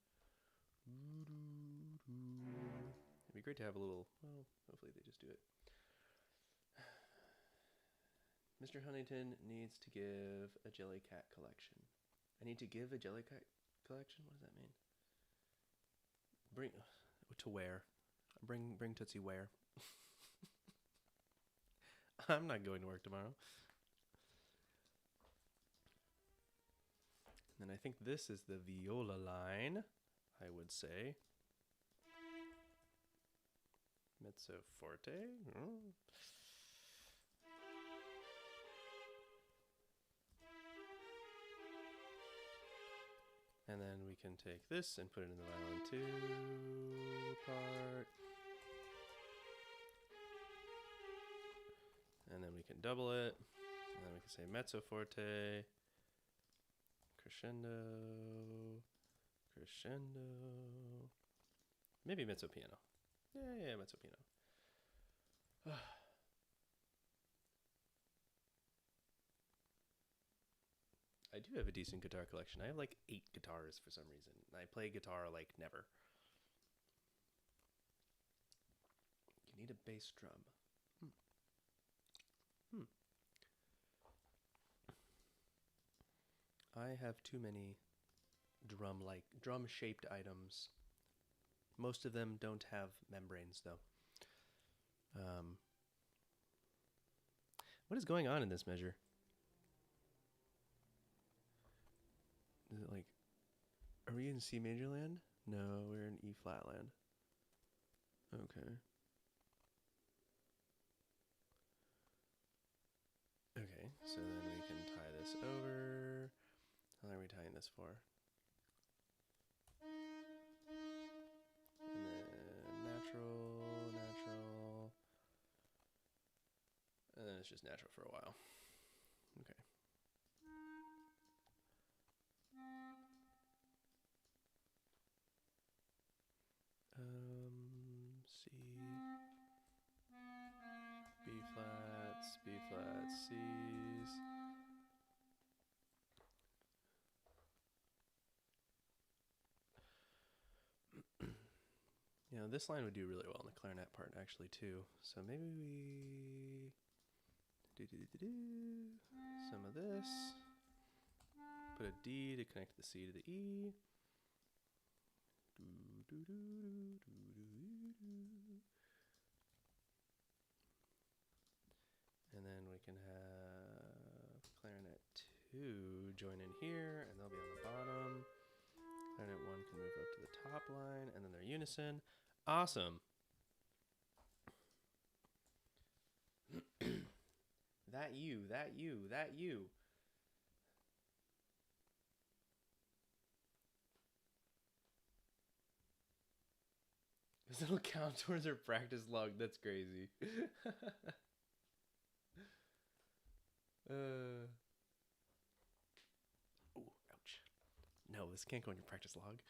it'd be great to have a little, well, hopefully they just do it. Mr. Huntington needs to give a Jellycat collection. I need to give a Jellycat collection? What does that mean? Bring to wear. Bring Tootsie where? I'm not going to work tomorrow. And I think this is the viola line, I would say. Mezzo forte. And then we can take this and put it in the violin 2 part. And then we can double it. And then we can say mezzo forte. Crescendo, crescendo. Maybe mezzo piano. Yeah, mezzo piano. I do have a decent guitar collection. I have like 8 guitars for some reason. I play guitar like never. You need a bass drum. I have too many drum-shaped items. Most of them don't have membranes, though. What is going on in this measure? Is it like, are we in C major land? No, we're in E flat land. Okay. Okay, so then we can tie this over. How long are we tying this for? And then natural. And then it's just natural for a while. Okay. C. B flats, C's. You know, this line would do really well in the clarinet part actually too. So maybe we do some of this. Put a D to connect the C to the E. And then we can have clarinet 2 join in here, and they'll be on the bottom. Clarinet 1 can move up to the top line, and then they're unison. Awesome. That you. This little count towards our practice log. That's crazy. Oh, ouch. No, this can't go in your practice log.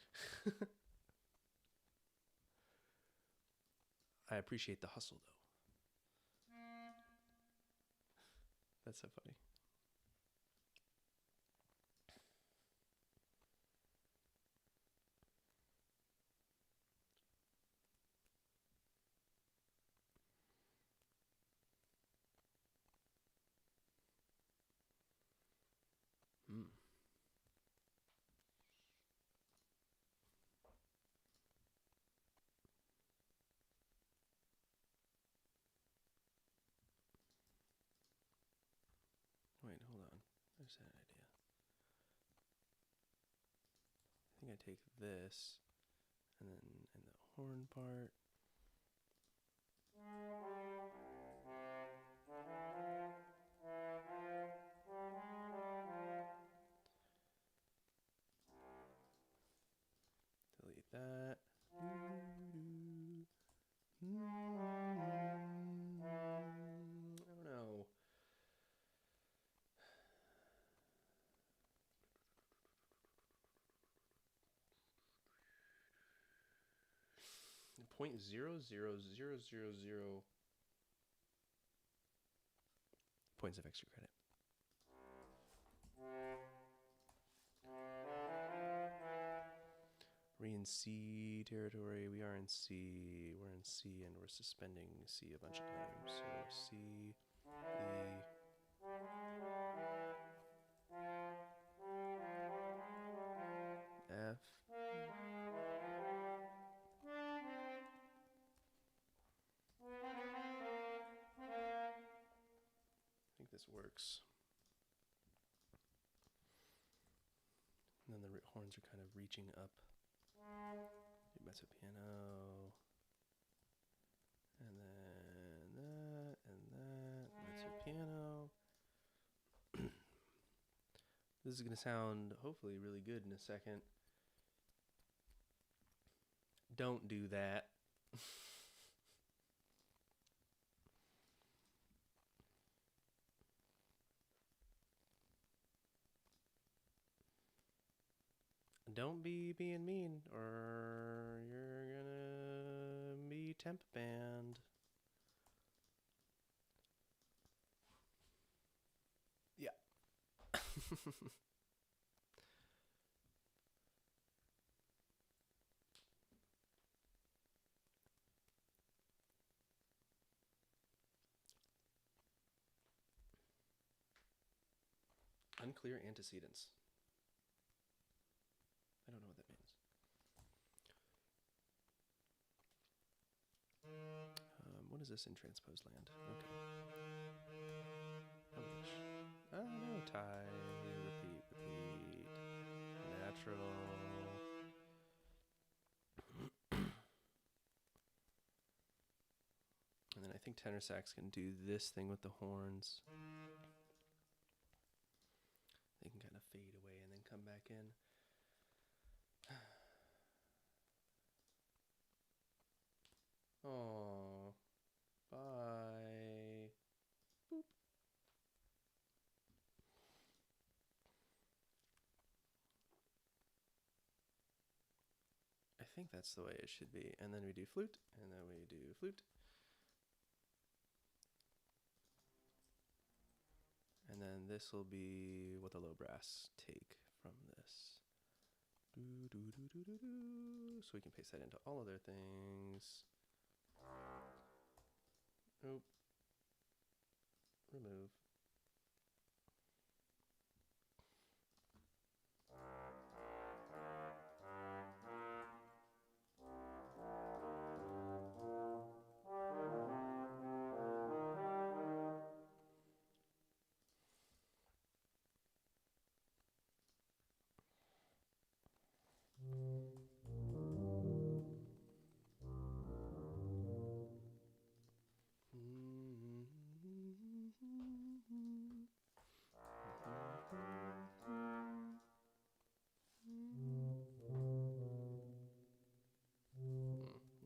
I appreciate the hustle, though. That's so funny. just had an idea. I think I take this, and then in the horn part. Delete that. I don't know. .00000 points of extra credit. We're in C territory. We are in C. We're in C, and we're suspending C a bunch of times. So C, E, F. I think this works. And then the horns are kind of reaching up. Do mezzo piano. And then that, and that, mezzo piano. This is going to sound hopefully really good in a second. Don't do that. Don't be being mean, or you're gonna be temp banned. Yeah. Unclear antecedents. I don't know what that means. What is this in transposed land? Okay. No, tie, repeat, natural. And then I think tenor sax can do this thing with the horns. They can kind of fade away and then come back in. Oh, bye. Boop. I think that's the way it should be. And then we do flute, and then we do flute. And then this will be what the low brass take from this. So we can paste that into all of their things. Nope. Remove.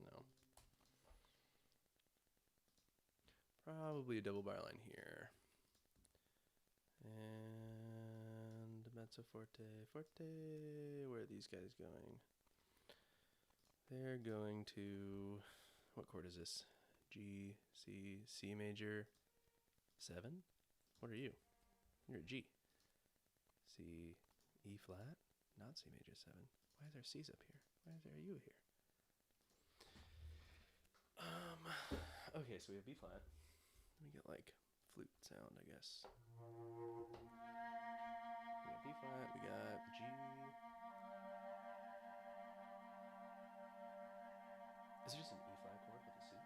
No. Probably a double bar line here. And mezzo forte, forte. Where are these guys going? They're going to, what chord is this? G, C, C major, 7? What are you? You're a G. C, E flat, not C major 7. Why is there C's up here? Why is there a U here? Okay, so we have B flat. Let me get like flute sound, I guess. We got B flat, we got G. Is it just an E flat chord with a C?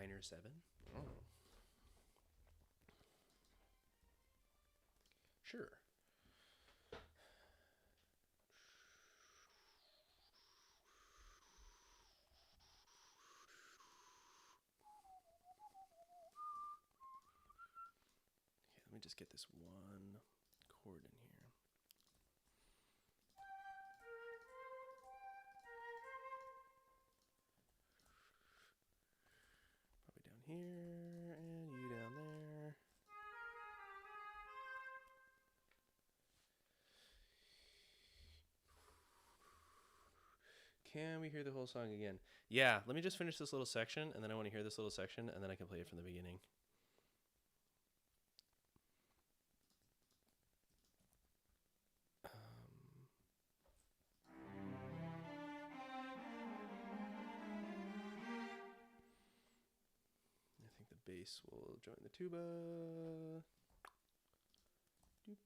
minor 7. Oh. Sure. Okay, let me just get this one chord in here. Probably down here, and you down there. Can we hear the whole song again? Yeah, let me just finish this little section, and then I want to hear this little section, and then I can play it from the beginning. I think the bass will join the tuba. Doop.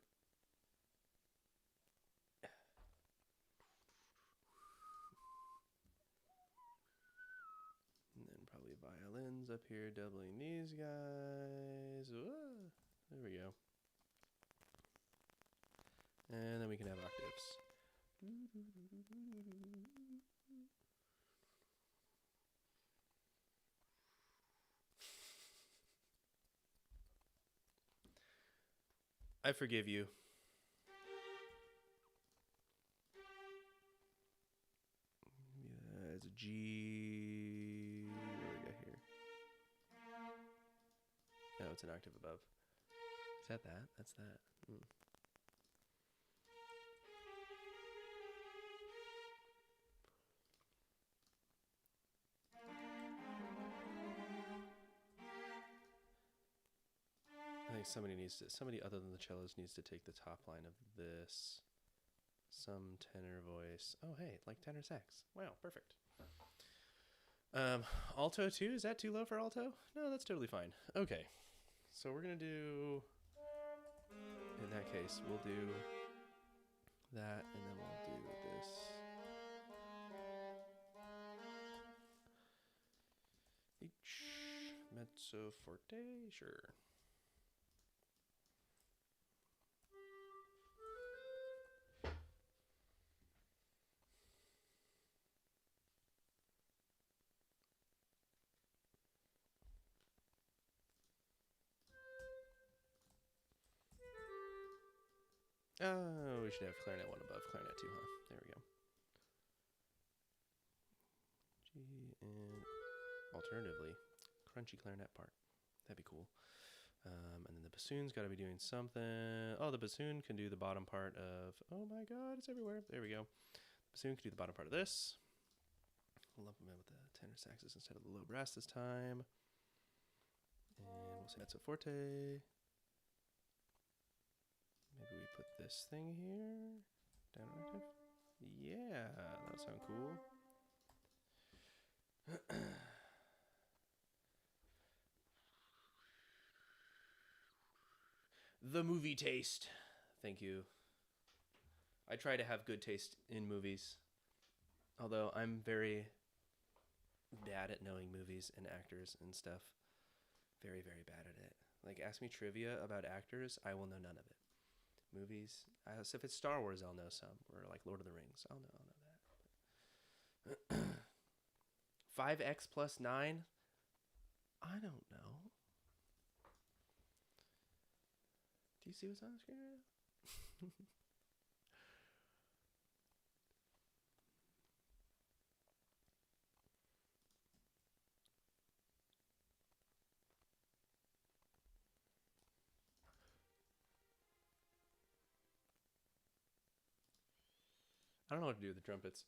And then probably violins up here doubling these guys. Whoa. There we go. And then we can have octaves. I forgive you. Yeah, it's a G. What do we got here? No, it's an octave above. Is that that? That's that. I think somebody other than the cellos needs to take the top line of this. Some tenor voice. Oh, hey, like tenor sax. Wow, perfect. Alto too? Is that too low for alto? No, that's totally fine. Okay, so we're gonna do, in that case, we'll do that, and then we'll do this. H, mezzo forte, sure. Oh, we should have clarinet 1 above clarinet 2, huh? There we go. G, and alternatively, crunchy clarinet part. That'd be cool. And then the bassoon's got to be doing something. Oh, the bassoon can do the bottom part of... Oh my god, it's everywhere. There we go. Bassoon can do the bottom part of this. We'll lump them in with the tenor saxes instead of the low brass this time. And we'll say mezzo forte. Maybe we put this thing here. Down an octave. Yeah, that would sound cool. The movie taste. Thank you. I try to have good taste in movies. Although I'm very bad at knowing movies and actors and stuff. Very, very bad at it. Like, ask me trivia about actors, I will know none of it. Movies, so if it's Star Wars, I'll know some. Or like Lord of the Rings, I'll know that. 5x plus 9? I don't know. Do you see what's on the screen right now? I don't know what to do with the trumpets.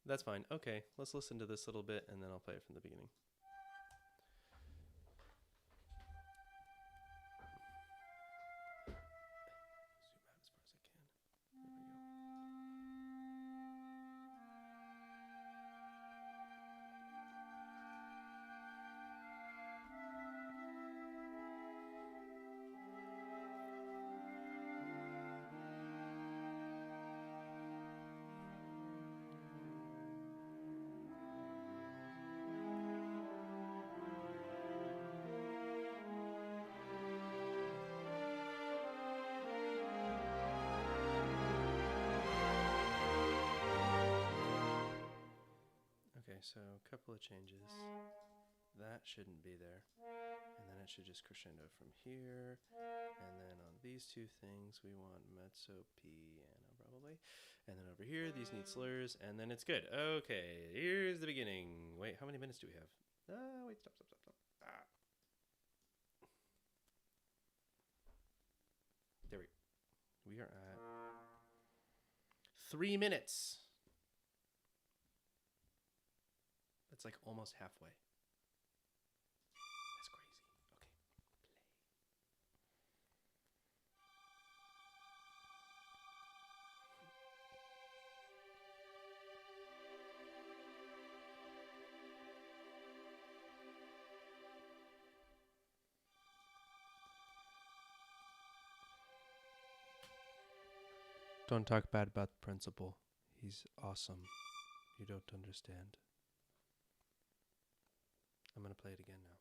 That's fine. Okay, let's listen to this little bit and then I'll play it from the beginning. Zoom out as far as I can. There we go. so a couple of changes. That shouldn't be there. And then it should just crescendo from here. And then on these two things, we want mezzo piano probably. And then over here, these need slurs, and then it's good. Okay, here's the beginning. Wait, how many minutes do we have? Wait, stop. There we are at 3 minutes. That's like almost halfway. That's crazy. Okay, play. Don't talk bad about the principal. He's awesome. You don't understand. I'm going to play it again now.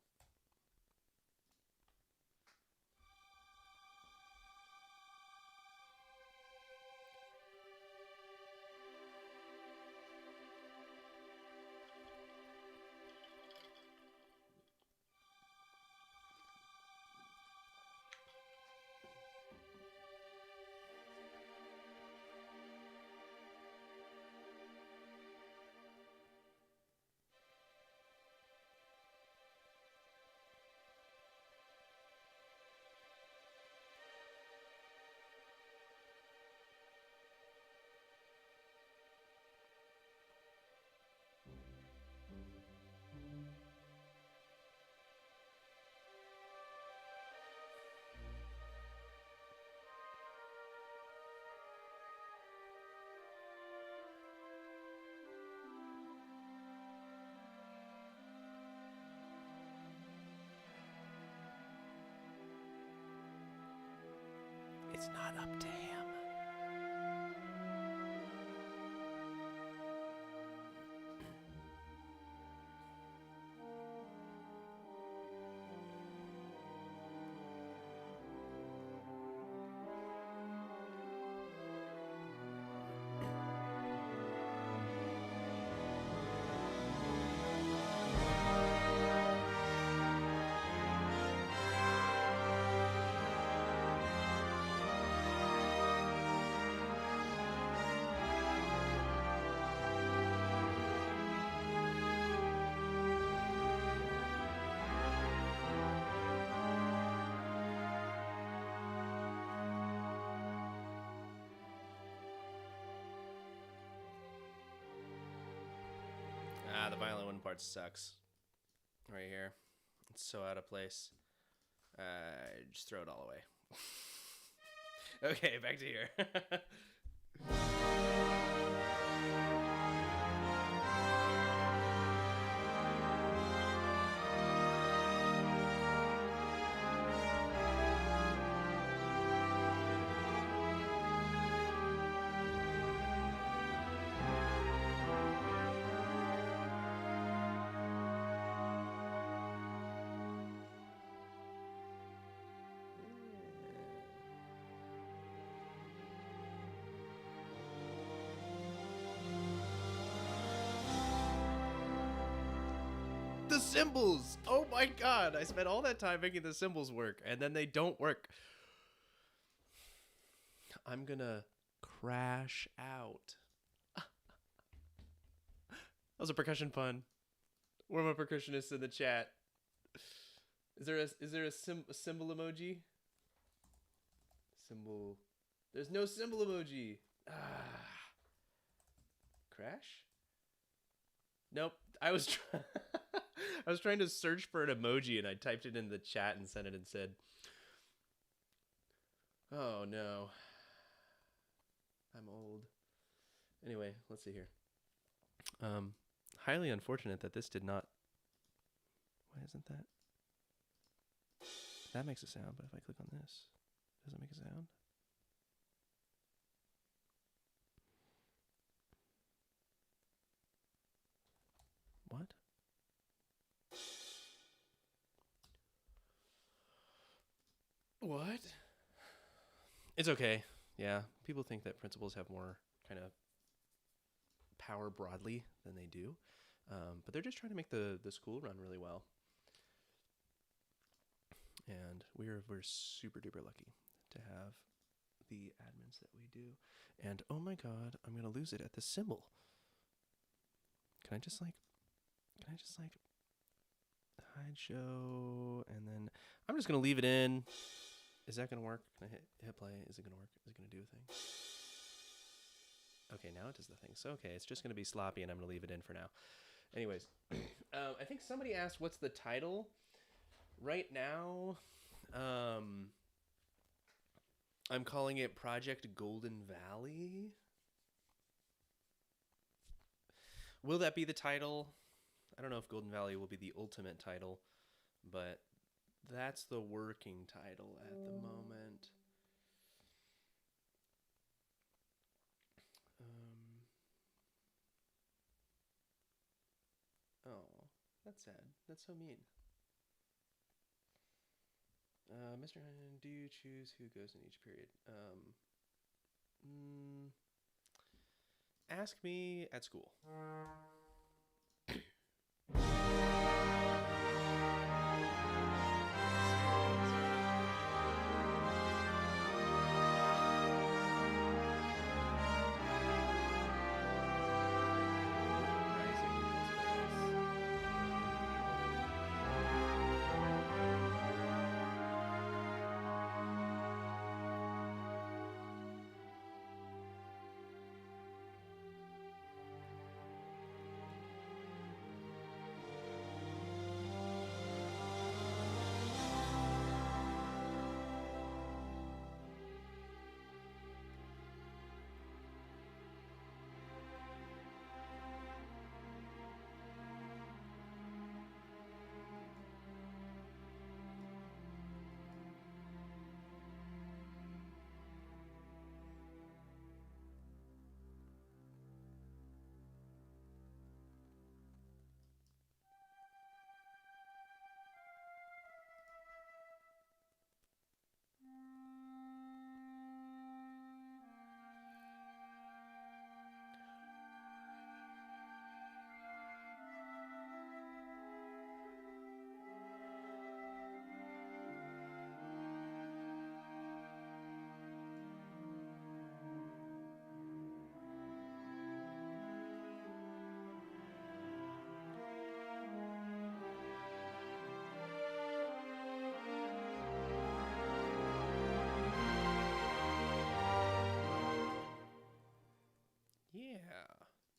It's not up to him. The violin one part sucks. Right here. It's so out of place. Just throw it all away. Okay, back to here. The cymbals! Oh my god! I spent all that time making the cymbals work, and then they don't work. I'm gonna crash out. That was a percussion pun. Where are my percussionists in the chat? Is there a symbol emoji? Symbol. There's no symbol emoji. Crash? Nope. I was trying to search for an emoji, and I typed it in the chat and sent it and said, "Oh no, I'm old." Anyway, let's see here. Highly unfortunate that this did not. Why isn't that? That makes a sound, but if I click on this, does it make a sound? What? What? It's okay. Yeah, people think that principals have more kind of power broadly than they do. But they're just trying to make the school run really well, and we're super duper lucky to have the admins that we do. And oh my god, I'm gonna lose it at the symbol. Can I just like hide show, and then I'm just gonna leave it in. Is that gonna work? Can I hit play? Is it gonna work? Is it gonna do a thing? Okay, now it does the thing. So okay, it's just gonna be sloppy, and I'm gonna leave it in for now. Anyways, I think somebody asked what's the title. Right now, I'm calling it Project Golden Valley. Will that be the title? I don't know if Golden Valley will be the ultimate title, but that's the working title at the moment. Oh, that's sad. That's so mean. Mr. Hennon, do you choose who goes in each period? Ask me at school.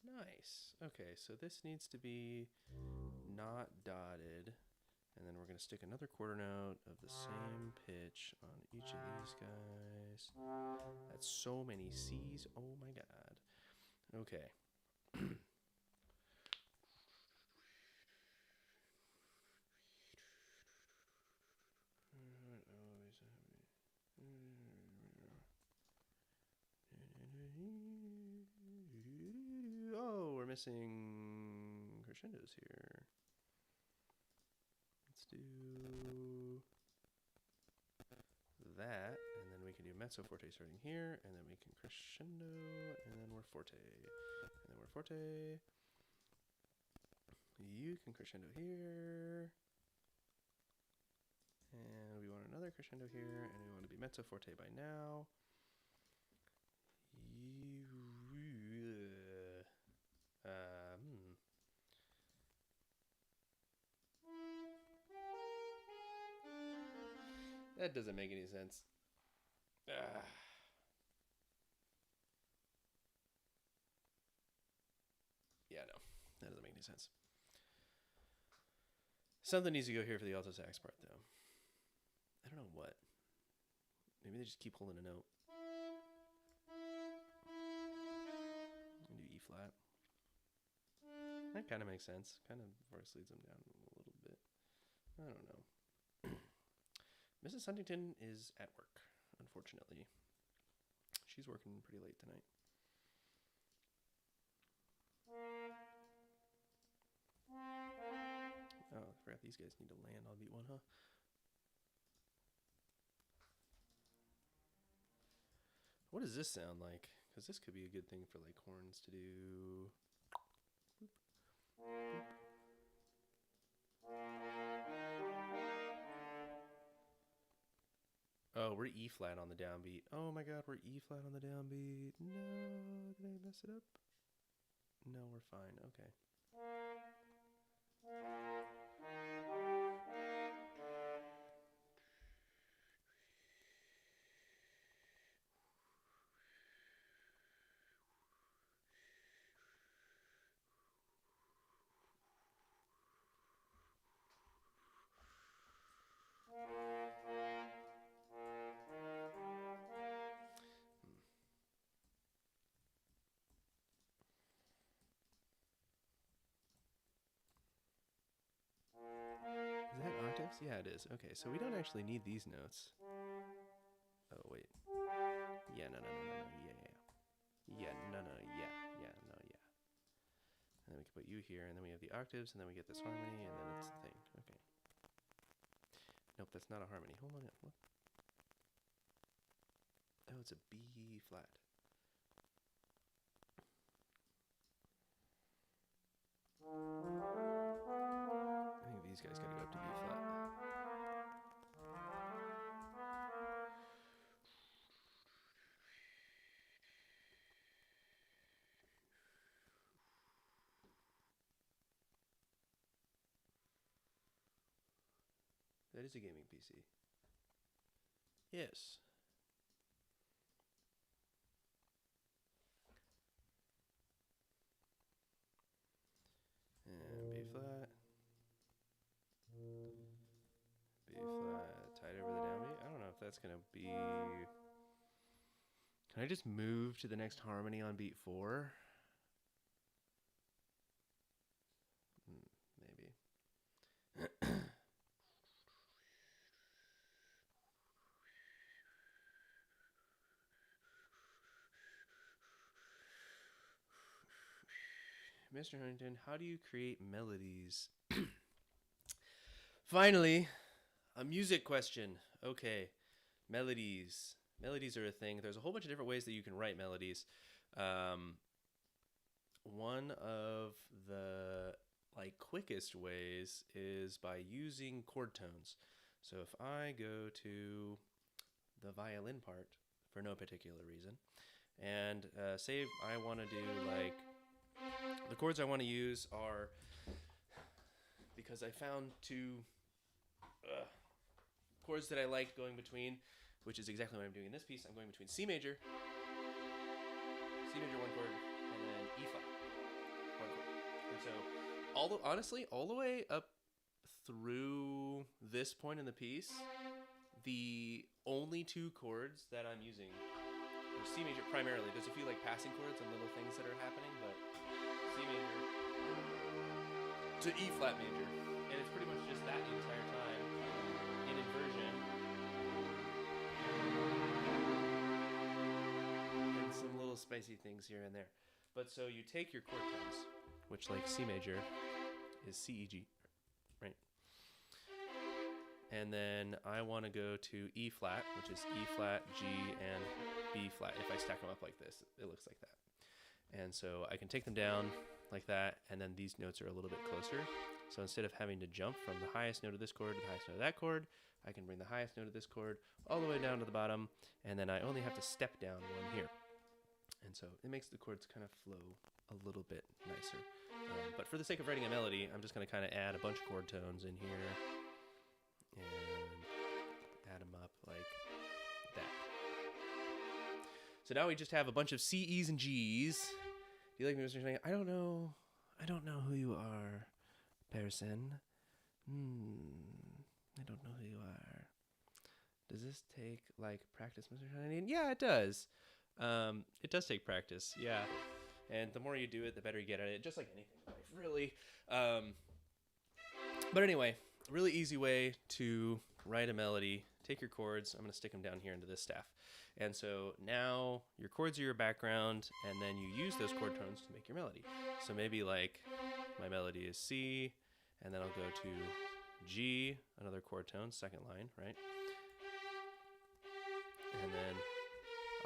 Nice. Okay, so this needs to be not dotted. And then we're going to stick another quarter note of the same pitch on each of these guys. That's so many C's. Oh my god. Okay. Oh, we're missing crescendos here. Let's do that, and then we can do mezzo forte starting here, and then we can crescendo, and then we're forte, and then we're forte. You can crescendo here, and we want another crescendo here, and we want to be mezzo forte by now. That doesn't make any sense. Yeah, no. That doesn't make any sense. Something needs to go here for the alto sax part, though. I don't know what. Maybe they just keep holding a note. And do E flat. That kind of makes sense. Kind of voice leads them down a little bit. I don't know. Mrs. Huntington is at work, unfortunately. She's working pretty late tonight. Oh, I forgot these guys need to land. I'll beat one, huh? What does this sound like? Because this could be a good thing for like horns to do. Boop. Oh, we're E flat on the downbeat. Oh my god, we're E flat on the downbeat. No, did I mess it up? No, we're fine. Okay. Is that octaves? Yeah, it is. Okay, so we don't actually need these notes. Oh, wait. Yeah, no, no, no, no, no. Yeah, yeah. Yeah, no, no, yeah, yeah, no, yeah. And then we can put you here, and then we have the octaves, and then we get this harmony, and then it's the thing. Okay. Nope, that's not a harmony. Hold on. What? Oh, it's a B flat. I think these guys gotta go up to B flat. That is a gaming PC. Yes. And B flat. B flat, tight over the downbeat. I don't know if that's gonna be. Can I just move to the next harmony on beat 4? Maybe. Mr. Huntington, how do you create melodies? Finally, a music question. Okay, melodies. Melodies are a thing. There's a whole bunch of different ways that you can write melodies. One of the quickest ways is by using chord tones. So if I go to the violin part for no particular reason, and say I want to do the chords I want to use are, because I found two chords that I like going between, which is exactly what I'm doing in this piece. I'm going between C major, one chord, and then E flat, one chord. And so, honestly, all the way up through this point in the piece, the only two chords that I'm using are C major primarily. There's a few passing chords and little things that are happening, but C major to E flat major, and it's pretty much just that the entire time in inversion, and some little spicy things here and there. But so you take your chord tones, which C major is C, E, G, right? And then I want to go to E flat, which is E flat, G, and B flat. If I stack them up like this, it looks like that. And so I can take them down like that, and then these notes are a little bit closer. So instead of having to jump from the highest note of this chord to the highest note of that chord, I can bring the highest note of this chord all the way down to the bottom, and then I only have to step down one here. And so it makes the chords kind of flow a little bit nicer. But for the sake of writing a melody, I'm just going to kind of add a bunch of chord tones in here and add them up like that. So now we just have a bunch of C, E's, and G's. Do you like me, Mr. Shane? I don't know who you are, person. I don't know who you are. Does this take practice, Mr. Shane? Yeah, it does. It does take practice, yeah. And the more you do it, the better you get at it, just like anything in life, really. But anyway, really easy way to write a melody. Take your chords. I'm going to stick them down here into this staff. And so now your chords are your background, and then you use those chord tones to make your melody. So maybe my melody is C, and then I'll go to G, another chord tone, second line, right? And then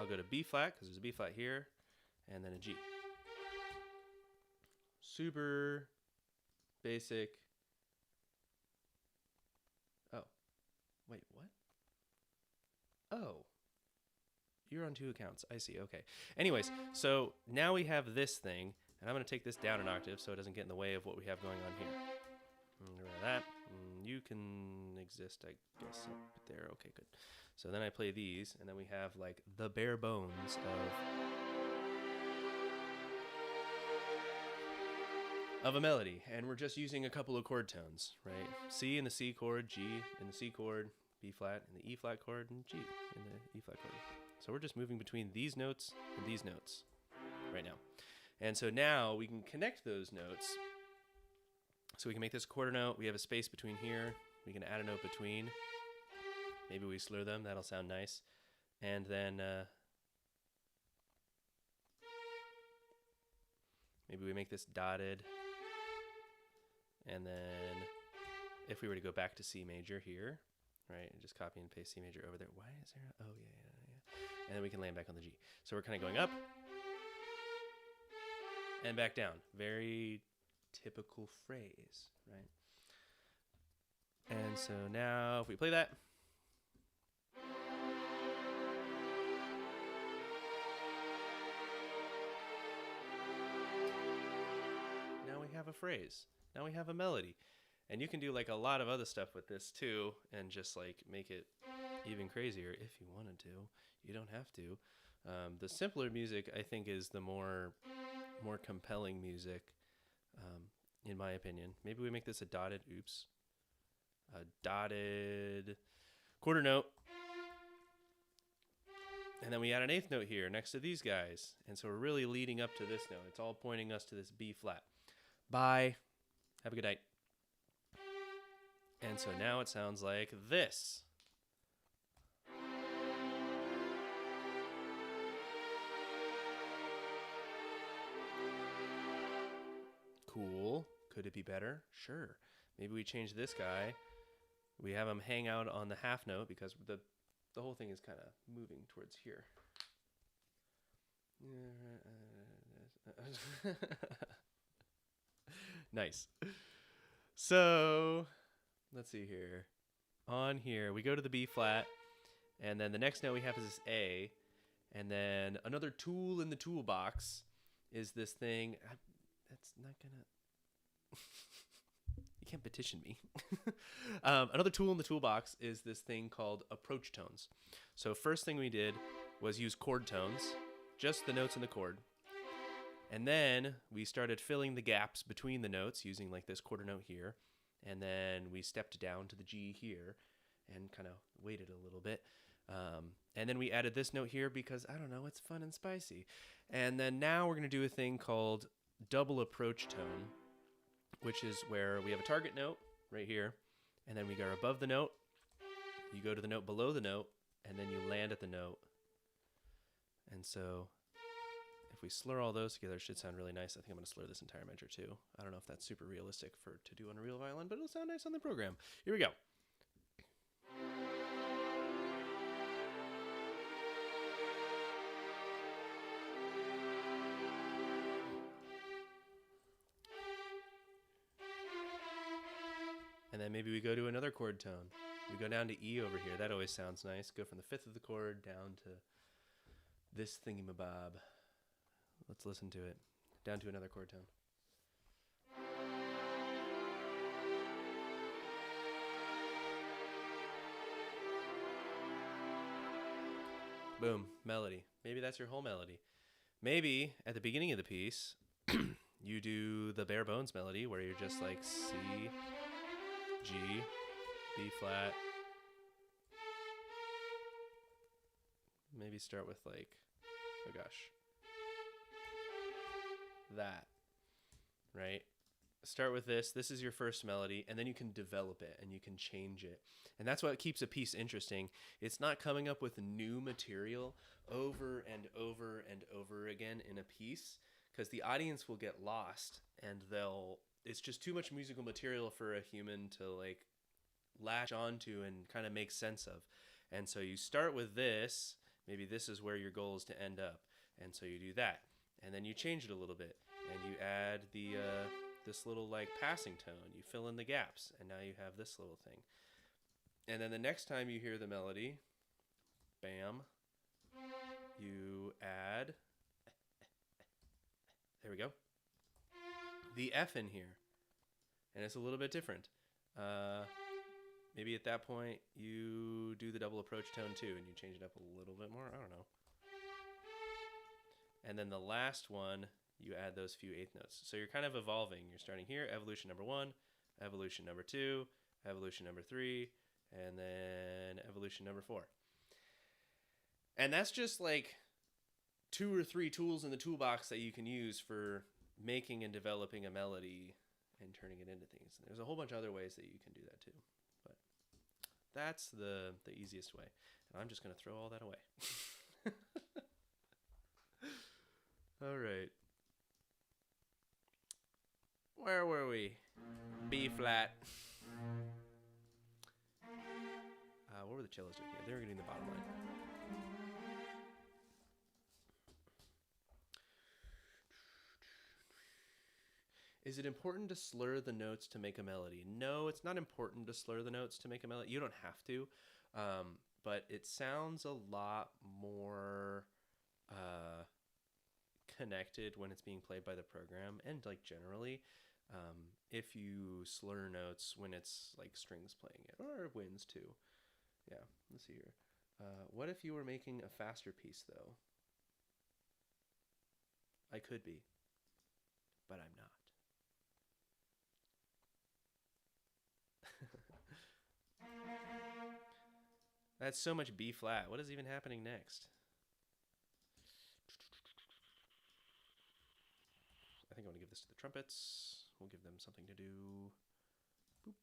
I'll go to B flat, because there's a B flat here, and then a G. Super basic. Oh, wait, what? Oh, you're on 2 accounts. I see. Okay. Anyways, so now we have this thing, and I'm going to take this down an octave so it doesn't get in the way of what we have going on here. That. You can exist, I guess, up there. Okay, good. So then I play these, and then we have like the bare bones of a melody, and we're just using a couple of chord tones, right? C in the C chord, G in the C chord, B flat in the E flat chord, and G in the E flat chord. So we're just moving between these notes and these notes right now. And so now we can connect those notes. So we can make this a quarter note. We have a space between here. We can add a note between. Maybe we slur them. That'll sound nice. And then maybe we make this dotted. And then if we were to go back to C major here, right, and just copy and paste C major over there. Why is there? Oh, yeah. And then we can land back on the G. So we're kind of going up and back down. Very typical phrase, right? And so now if we play that, now we have a phrase. Now we have a melody. And you can do like a lot of other stuff with this too, and just like make it even crazier if you wanted to. You don't have to. The simpler music, I think, is the more compelling music, in my opinion. Maybe we make this a dotted quarter note. And then we add an eighth note here next to these guys. And so we're really leading up to this note. It's all pointing us to this B flat. Bye. Have a good night. And so now it sounds like this. Cool. Could it be better? Sure. Maybe we change this guy. We have him hang out on the half note because the whole thing is kind of moving towards here. Nice. So let's see here. On here, we go to the B flat, and then the next note we have is this A, and then another tool in the toolbox is this thing. That's not gonna. You can't petition me. Another tool in the toolbox is this thing called approach tones. So first thing we did was use chord tones, just the notes in the chord. And then we started filling the gaps between the notes using like this quarter note here. And then we stepped down to the G here and kind of waited a little bit. And then we added this note here because, I don't know, it's fun and spicy. And then now we're going to do a thing called double approach tone, which is where we have a target note right here. And then we go above the note. You go to the note below the note. And then you land at the note. And so if we slur all those together, it should sound really nice. I think I'm going to slur this entire measure too. I don't know if that's super realistic to do on a real violin, but it'll sound nice on the program. Here we go. And then maybe we go to another chord tone. We go down to E over here. That always sounds nice. Go from the fifth of the chord down to this thingamabob. Let's listen to it. Down to another chord tone. Boom, melody. Maybe that's your whole melody. Maybe at the beginning of the piece, you do the bare bones melody where you're just like C, G, B flat. Maybe start with like, oh gosh, that, right? Start with this. This is your first melody, and then you can develop it and you can change it. And that's what keeps a piece interesting. It's not coming up with new material over and over and over again in a piece, because the audience will get lost and it's just too much musical material for a human to like latch onto and kind of make sense of. And so you start with this. Maybe this is where your goal is to end up. And so you do that. And then you change it a little bit. And you add the this little like passing tone. You fill in the gaps, and now you have this little thing. And then the next time you hear the melody, bam, you add, there we go, the F in here. And it's a little bit different. Maybe at that point you do the double approach tone too, and you change it up a little bit more. I don't know. And then the last one, you add those few eighth notes. So you're kind of evolving. You're starting here, evolution number 1, evolution number 2, evolution number 3, and then evolution number 4. And that's just like 2 or 3 tools in the toolbox that you can use for making and developing a melody and turning it into things. There's a whole bunch of other ways that you can do that too. But that's the easiest way. And I'm just going to throw all that away. All right. Where were we? B flat. What were the cellos doing here? They were getting the bottom line. Is it important to slur the notes to make a melody? No, it's not important to slur the notes to make a melody. You don't have to, but it sounds a lot more connected when it's being played by the program, and like generally, if you slur notes when it's like strings playing it, or winds too. Yeah, let's see here. What if you were making a faster piece though? I could be, but I'm not. That's so much B flat. What is even happening next? I think I'm going to give this to the trumpets. We'll give them something to do. Boop.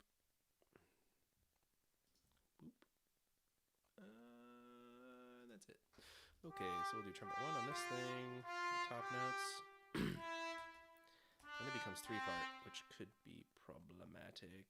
Boop. That's it. Okay, so we'll do trumpet 1 on this thing. The top notes. Then it becomes 3-part, which could be problematic.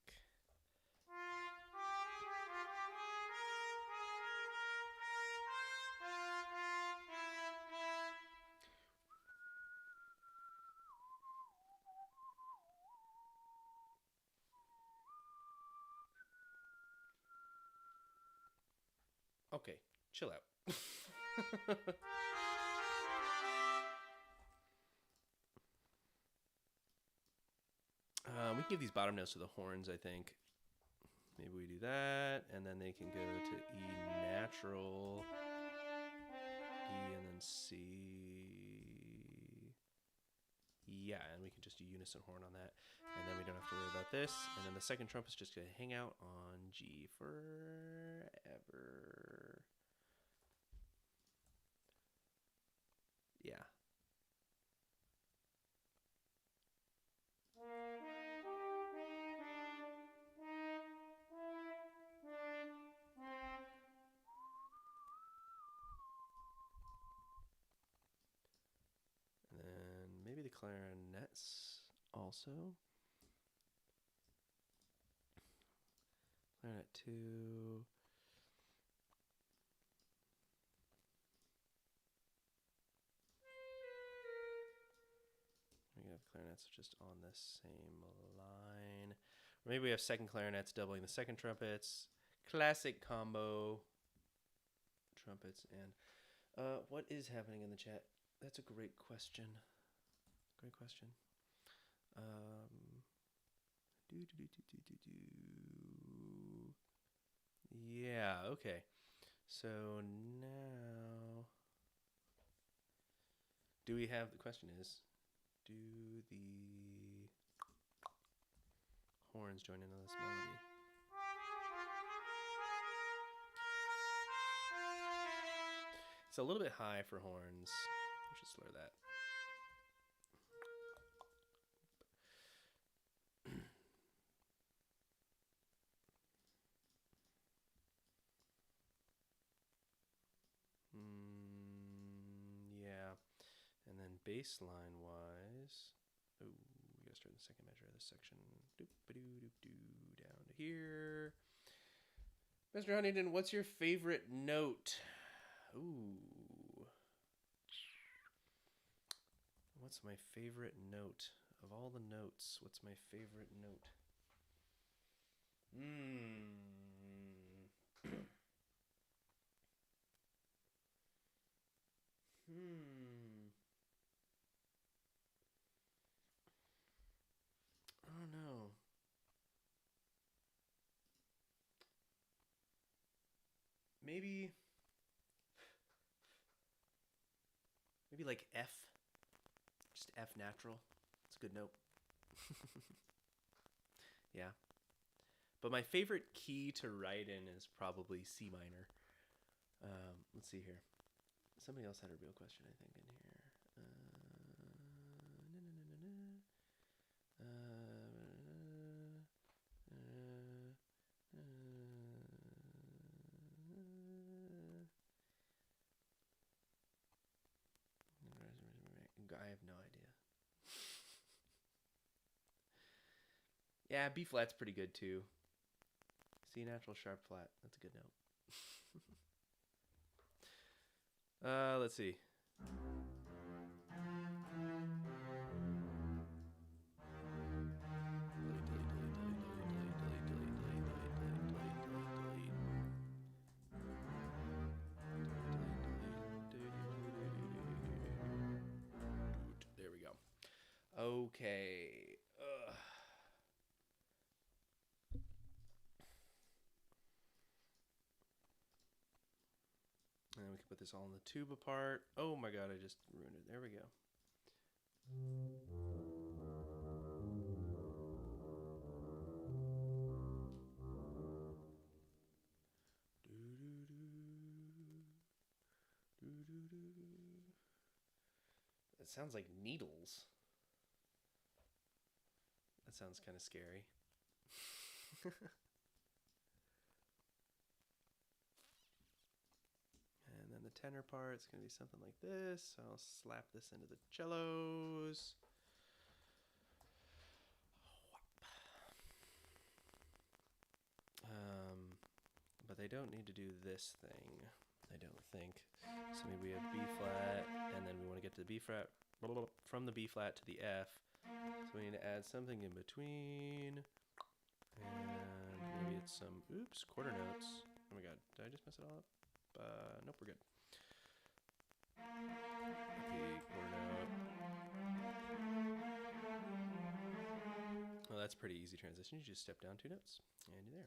Okay, chill out. We can give these bottom notes to the horns, I think. Maybe we do that, and then they can go to E natural, E, and then C. Yeah, and we can just do unison horn on that, and then we don't have to worry about this. And then the second trumpet's just going to hang out on G forever. Yeah. And then maybe the clarinets also. Clarinet 2. We have clarinets just on the same line. Or maybe we have second clarinets doubling the second trumpets. Classic combo. Trumpets and what is happening in the chat? That's a great question. Great question. Yeah, okay. So now, do we have, the question is, do the horns join in on this melody? It's a little bit high for horns. We should slur that. Yeah. And then bass line wise, oh, we gotta start the second measure of this section. Doop-a-doo-doop-doo, down to here. Mr. Huntington, what's your favorite note? Ooh. What's my favorite note Of all the notes, what's my favorite note? I don't know. Maybe like F. Just F natural. It's a good note. Yeah. But my favorite key to write in is probably C minor. Let's see here. Somebody else had a real question, I think, in here. I have no idea. Yeah, B flat's pretty good too. C natural sharp flat. That's a good note. Let's see. There we go. Okay. And we can put this all in the tuba part. Oh my god, I just ruined it. There we go. It sounds like needles. That sounds kind of scary. And then the tenor part is going to be something like this. I'll slap this into the cellos. But they don't need to do this thing, I don't think. So maybe we have B flat, and then we want to get to the B flat, from the B flat to the F. So we need to add something in between. And maybe it's some, quarter notes. Oh my god, did I just mess it all up? Nope, we're good. B, quarter note. Well, that's a pretty easy transition. You just step down 2 notes, and you're there.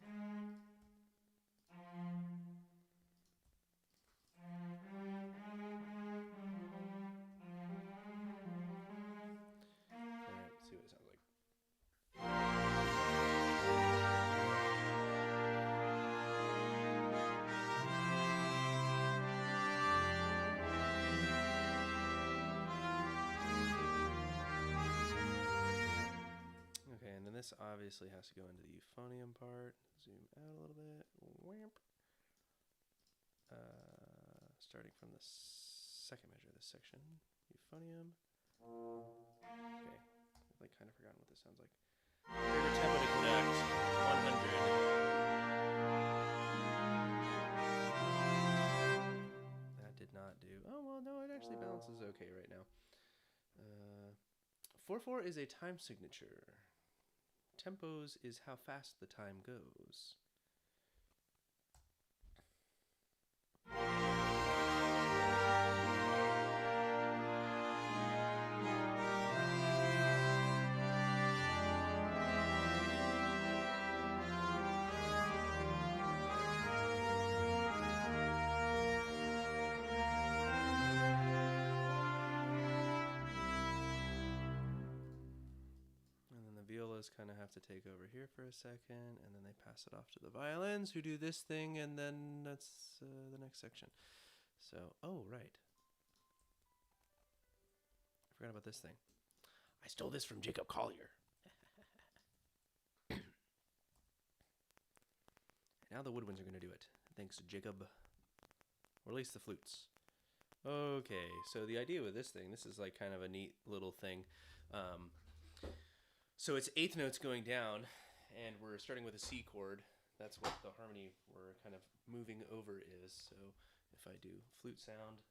Alright, see what it sounds like. Okay, and then this obviously has to go into the euphonium part. Zoom out a little bit. Whamp. Starting from the second measure of this section. Euphonium. Okay, I've like kind of forgotten what this sounds like. Favorite tempo to connect, 100. That did not do. Oh, well, no, it actually balances okay right now. 4/4 is a time signature. Tempos is how fast the time goes. Violas kind of have to take over here for a second, and then they pass it off to the violins, who do this thing, and then that's the next section. So, oh, right. I forgot about this thing. I stole this from Jacob Collier. Now the woodwinds are going to do it. Thanks, Jacob. Or at least the flutes. Okay, so the idea with this thing, this is like kind of a neat little thing. So it's eighth notes going down, and we're starting with a C chord. That's what the harmony we're kind of moving over is. So if I do flute sound.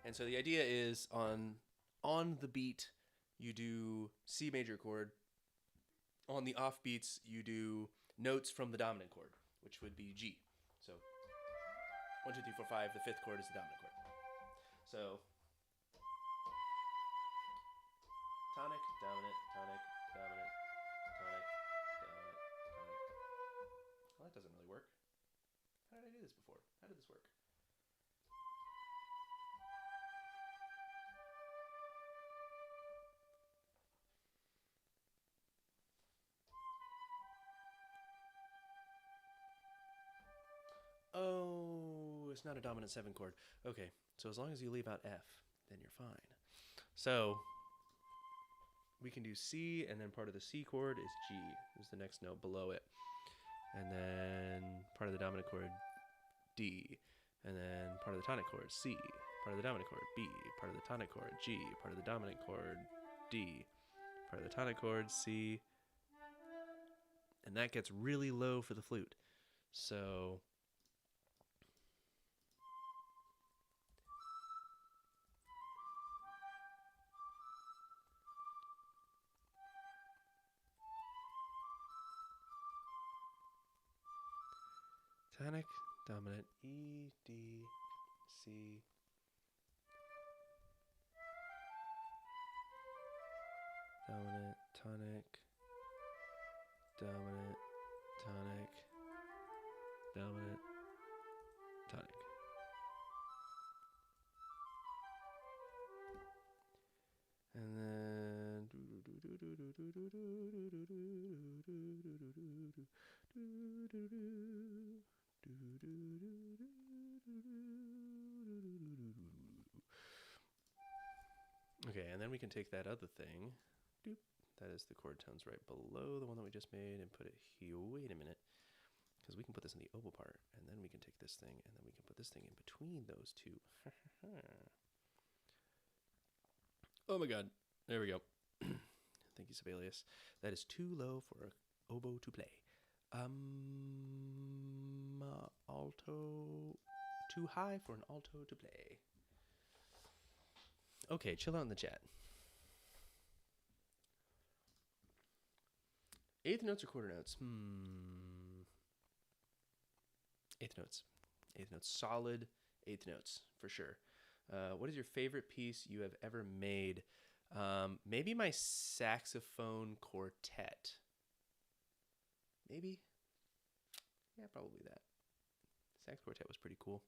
And so the idea is on on the beat, you do C major chord. On the off beats, you do notes from the dominant chord, which would be G. So 1, 2, 3, 4, 5. The fifth chord is the dominant chord. So tonic, dominant, tonic, dominant, tonic, dominant, tonic. Well, that doesn't really work. How did I do this before? How did this work? Oh, it's not a dominant 7 chord. Okay, so as long as you leave out F, then you're fine. So we can do C, and then part of the C chord is G, is the next note below it. And then part of the dominant chord, D. And then part of the tonic chord, C. Part of the dominant chord, B. Part of the tonic chord, G. Part of the dominant chord, D. Part of the tonic chord, C. And that gets really low for the flute. So tonic, dominant, E, D, C. Dominant, tonic, dominant, tonic, dominant, tonic. And then okay, and then we can take that other thing, doop, that is the chord tones right below the one that we just made, and put it here. Wait a minute, because we can put this in the oboe part, and then we can take this thing, and then we can put this thing in between those two. Oh my god, there we go. Thank you, Sibelius. That is too low for an oboe to play. Alto, too high for an alto to play. Okay, chill out in the chat. Eighth notes or quarter notes? Eighth notes. Eighth notes. Solid eighth notes, for sure. What is your favorite piece you have ever made? Maybe my saxophone quartet. Maybe? Yeah, probably that. Sax quartet was pretty cool.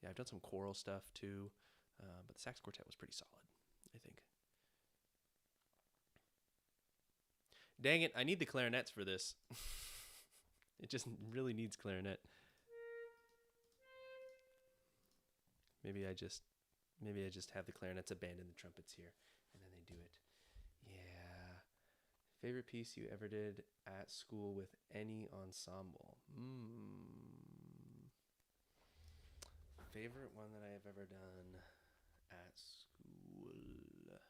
Yeah, I've done some choral stuff too, but the sax quartet was pretty solid, I think. Dang it, I need the clarinets for this. It just really needs clarinet. Maybe I just have the clarinets abandon the trumpets here, and then they do it. Yeah. Favorite piece you ever did at school with any ensemble? Favorite one that I have ever done at school.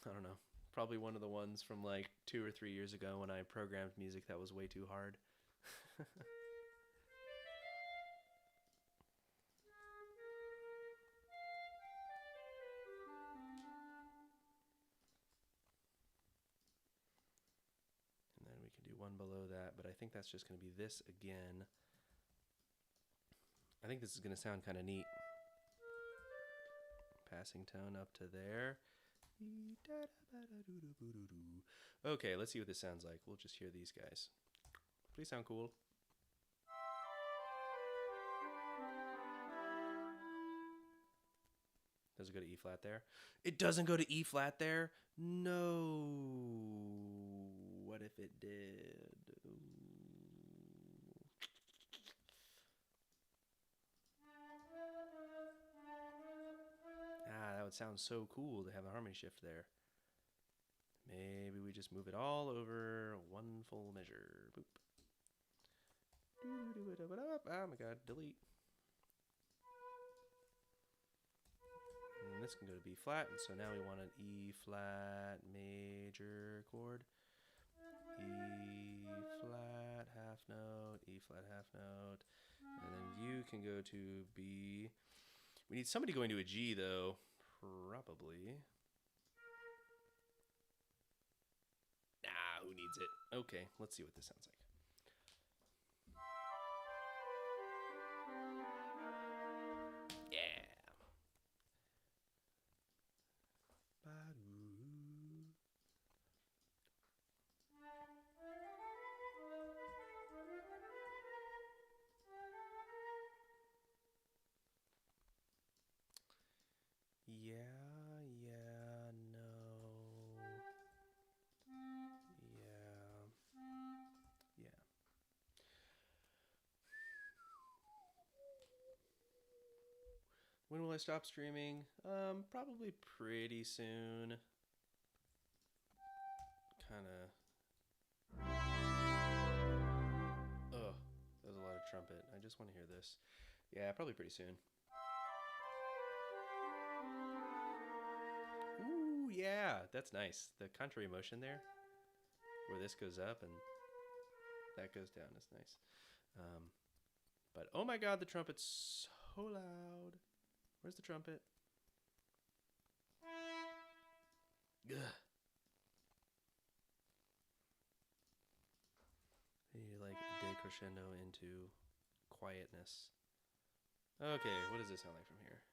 I don't know. Probably one of the ones from like 2 or 3 years ago when I programmed music that was way too hard. And then we can do one below that, but I think that's just going to be this again. I think this is going to sound kind of neat. Passing tone up to there. Okay, let's see what this sounds like. We'll just hear these guys. Please sound cool. Does it go to E flat there? It doesn't go to E flat there? No. What if it did? That would sound so cool to have a harmony shift there. Maybe we just move it all over one full measure. Boop. Oh my god, delete. And this can go to B flat, and so now we want an E flat major chord. flat, half note, E flat, half note. And then you can go to B. We need somebody going to a G, though. Probably. Nah, who needs it? Okay, let's see what this sounds like. Yeah. Yeah, yeah, no. Yeah. Yeah. When will I stop streaming? Probably pretty soon. Kinda. Ugh, there's a lot of trumpet. I just want to hear this. Yeah, probably pretty soon. Ooh, yeah, that's nice. The contrary motion there, where this goes up and that goes down, is nice. But oh my god, the trumpet's so loud. Where's the trumpet? Ugh. You like decrescendo into quietness. Okay, what does this sound like from here?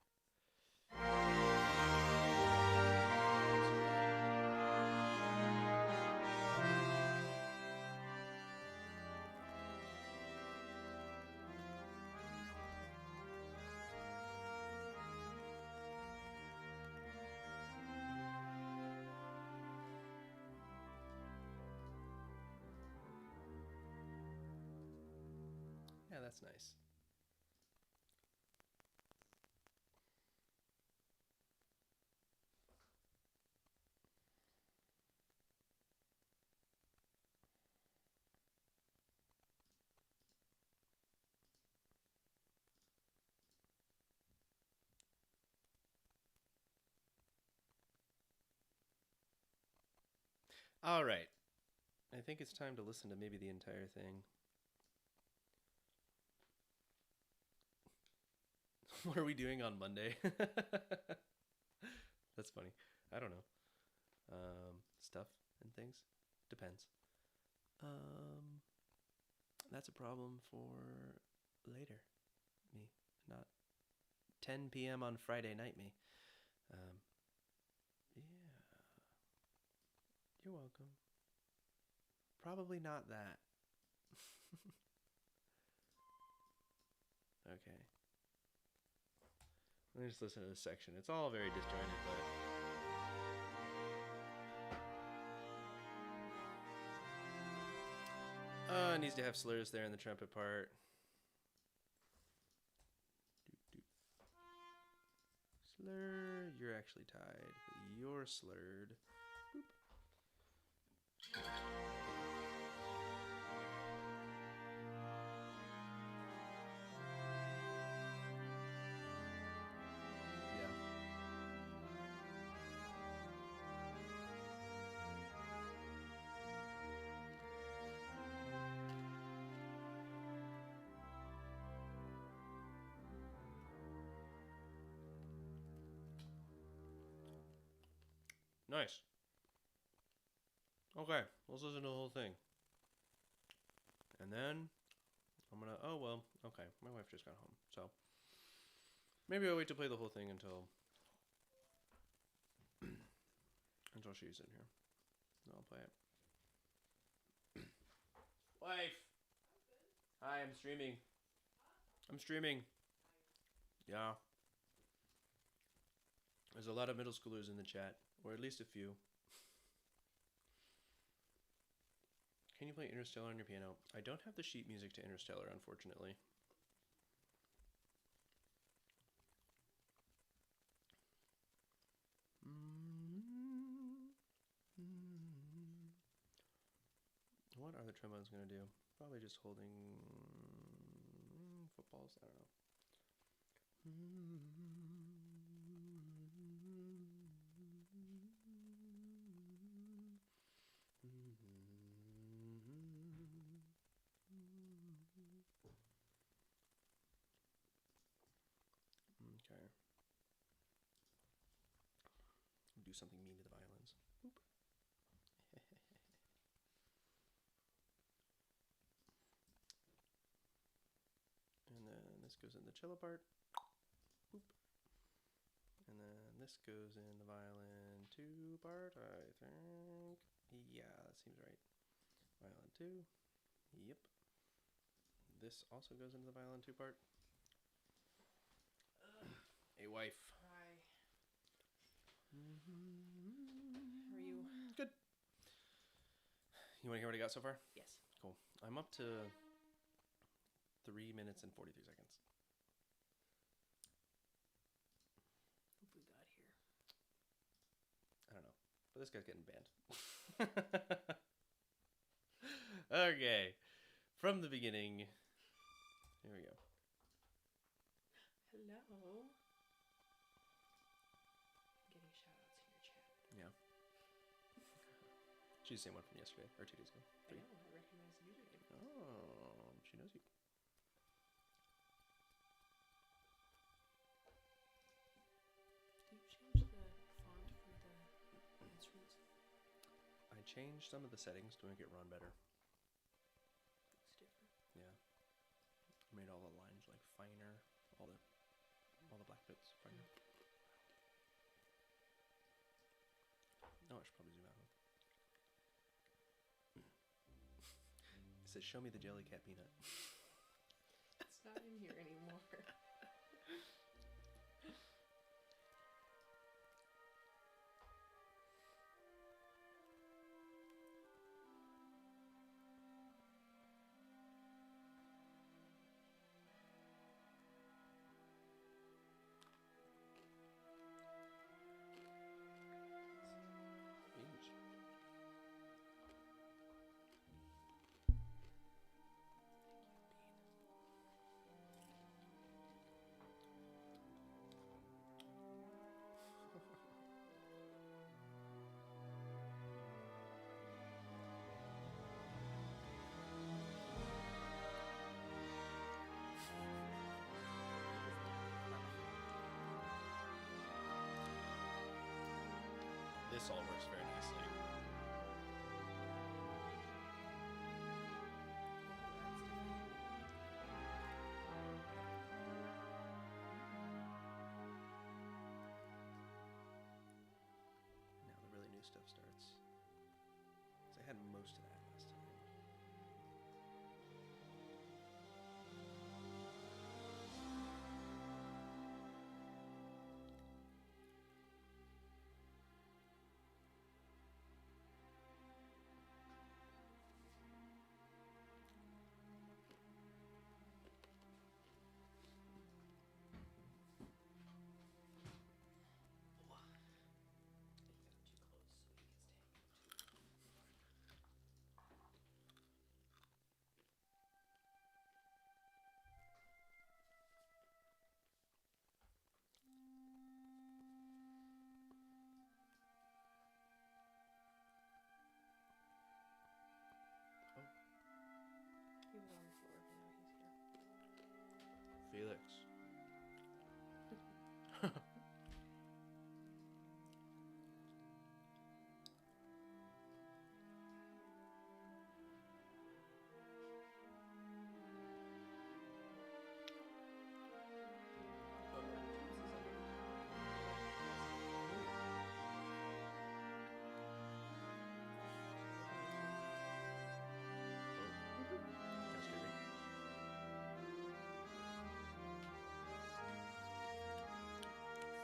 Yeah, that's nice. All right. I think it's time to listen to maybe the entire thing. What are we doing on Monday? That's funny. I don't know. Stuff and things. Depends. That's a problem for later. Me. Not 10 p.m. on Friday night, me. Yeah. You're welcome. Probably not that. Okay. Let me just listen to this section. It's all very disjointed, but... it needs to have slurs there in the trumpet part. Slur. You're actually tied, but you're slurred. Boop. Nice. Okay, let's listen to the whole thing. And then I'm gonna. Oh well. Okay, my wife just got home, so maybe I'll wait to play the whole thing until she's in here. Then I'll play it. Wife. Hi, I'm streaming. I'm streaming. Yeah. There's a lot of middle schoolers in the chat, or at least a few. Can you play Interstellar on your piano? I don't have the sheet music to Interstellar, unfortunately. What are the trombones going to do? Probably just holding footballs. I don't know. something mean to the violins. Boop. And then this goes in the cello part. Boop. And then this goes in the violin 2 part, I think. Yeah, that seems right. Violin 2. Yep. This also goes into the violin 2 part. Hey, wife. Hi. How are you? Good. You want to hear what I got so far? Yes. Cool. I'm up to 3 minutes and 43 seconds. Hope we got here. I don't know. But this guy's getting banned. Okay. From the beginning. Here we go. Hello. I'm getting shout-outs in your chat. Yeah. She's the same one from yesterday, or 2 days ago. I know, I recognize the username. Oh, she knows you. Do you change the font for the instruments? I changed some of the settings to make it run better. Looks different. Yeah. I made all the lines like finer, all the black bits finer. Oh, I should probably zoom out. It says, "Show me the jelly cat peanut." It's not in here anymore. Binge. This all works very nicely. Now the really new stuff starts. 'Cause I had most of that last time. Too close so he can stay. He was on the floor, but now he's here. Felix.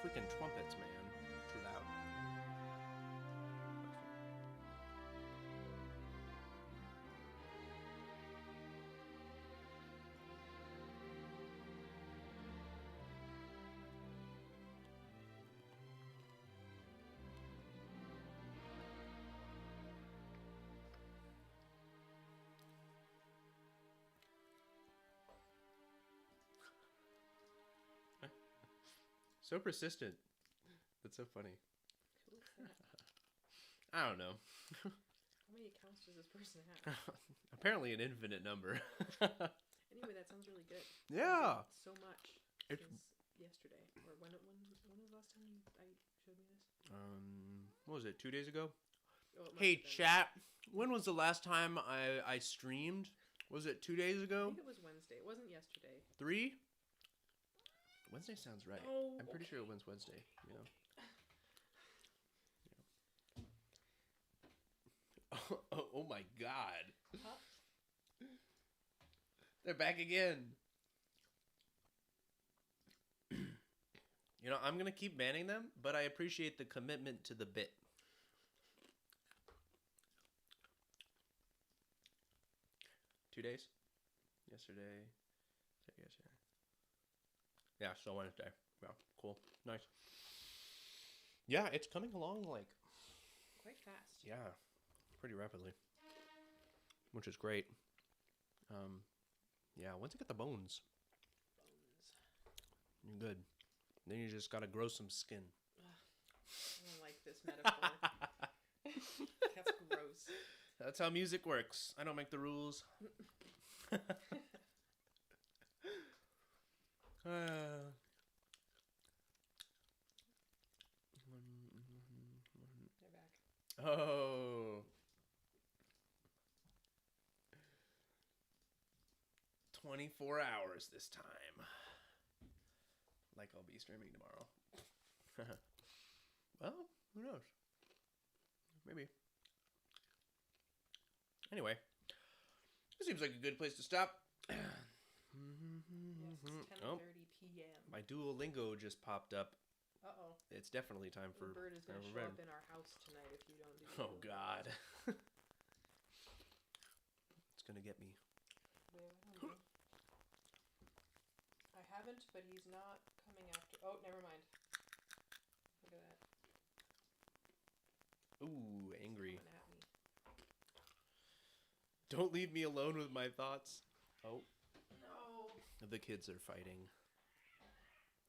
Freaking trumpets, man. Too loud. So persistent. That's so funny. Who is that? I don't know. How many accounts does this person have? Apparently an infinite number. Anyway, that sounds really good. Yeah. So much It's- since yesterday. Or when was the last time I showed me this? What was it? 2 days ago? Oh, it must Hey, have been. chat. When was the last time I streamed? Was it 2 days I ago? think it was Wednesday. It wasn't yesterday. 3? Wednesday sounds right. Oh, I'm pretty okay. sure it was Wednesday. You know. Oh my god. Huh? They're back again. You know, I'm going to keep banning them, but I appreciate the commitment to the bit. Two days? Yesterday. Yeah, so Wednesday. Yeah, cool. Nice. Yeah, it's coming along like, Quite fast. yeah, pretty rapidly. Which is great. Yeah, once you get the bones, Bones. you're good. Then you just gotta grow some skin. I don't like this metaphor. That's gross. That's how music works. I don't make the rules. They're back. Oh. 24 hours this time. Like I'll be streaming tomorrow. Well, who knows? Maybe. Anyway, this seems like a good place to stop. Yes, it's 10:30 Oh, p.m. my Duolingo just popped up. Uh-oh. It's definitely time The for bird is going to for show bed. up in our house tonight if you don't do Oh it. God. It's gonna get me. Wait, I don't know. I haven't, but he's not coming after. Oh, never mind. Look at that. Ooh, angry. Coming at me. Don't leave me alone with my thoughts. Oh, No. the kids are fighting.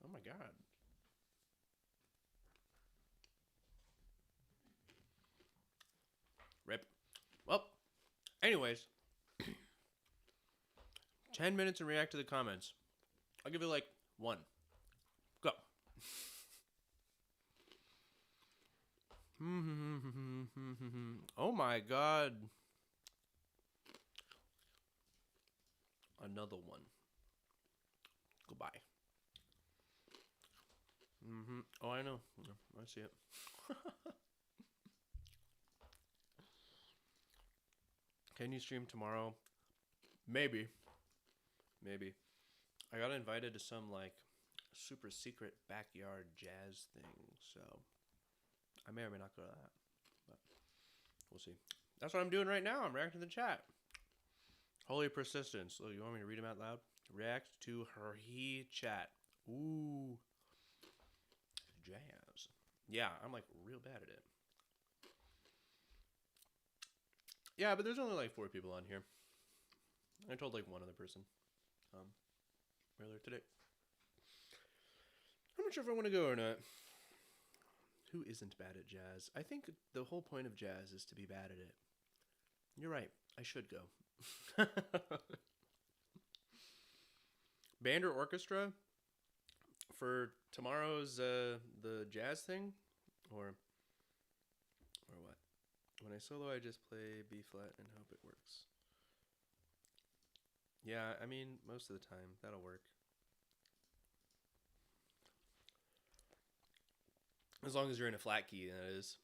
Oh my God. Rip. Well, anyways. 10 minutes and react to the comments. I'll give it like 1. Go. Oh my God. Another one. Goodbye. Oh, I know. I see it. Can you stream tomorrow? Maybe. Maybe. I got invited to some like super secret backyard jazz thing, so I may or may not go to that. But we'll see. That's what I'm doing right now. I'm reacting to the chat. Holy persistence. Oh, you want me to read them out loud? React to her he chat. Ooh. Jazz. Yeah, I'm like real bad at it. Yeah, but there's only like 4 people on here. I told like one other person earlier today. I'm not sure if I want to go or not. Who isn't bad at jazz? I think the whole point of jazz is to be bad at it. You're right. I should go. Band or orchestra for tomorrow's the jazz thing, or what? When I solo, I just play B flat and hope it works. Yeah, I mean most of the time that'll work. As long as you're in a flat key, that is.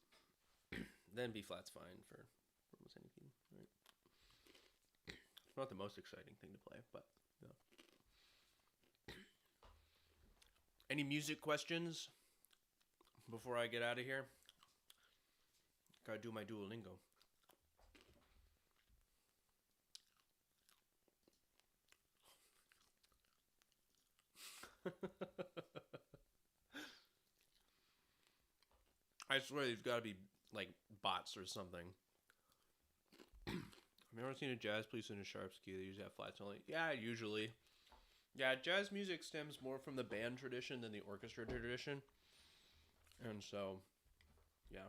Then B flat's fine for almost any key, right? It's not the most exciting thing to play, but yeah. Any music questions before I get out of here? Gotta do my Duolingo. I swear these gotta be like bots or something. I've never seen a jazz piece in a sharps key. They usually have flats only. Yeah, usually. Yeah, jazz music stems more from the band tradition than the orchestra tradition. And so, yeah.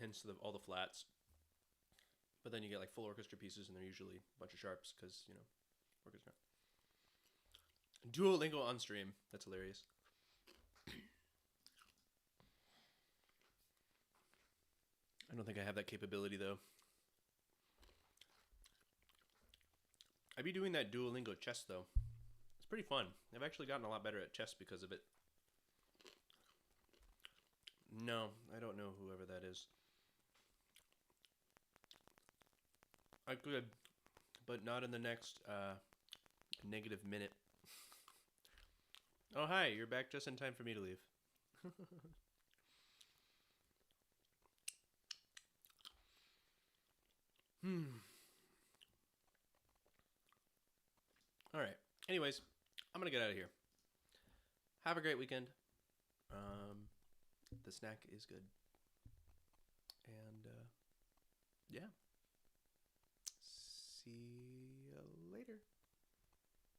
Hence all the flats. But then you get like full orchestra pieces and they're usually a bunch of sharps because, you know, orchestra. Duolingo on stream. That's hilarious. I don't think I have that capability though. I'd be doing that Duolingo chess though. It's pretty fun. I've actually gotten a lot better at chess because of it. No, I don't know whoever that is. I could, but not in the next negative minute. Oh, hi, you're back just in time for me to leave. All right. Anyways, I'm going to get out of here. Have a great weekend. The snack is good. And yeah. See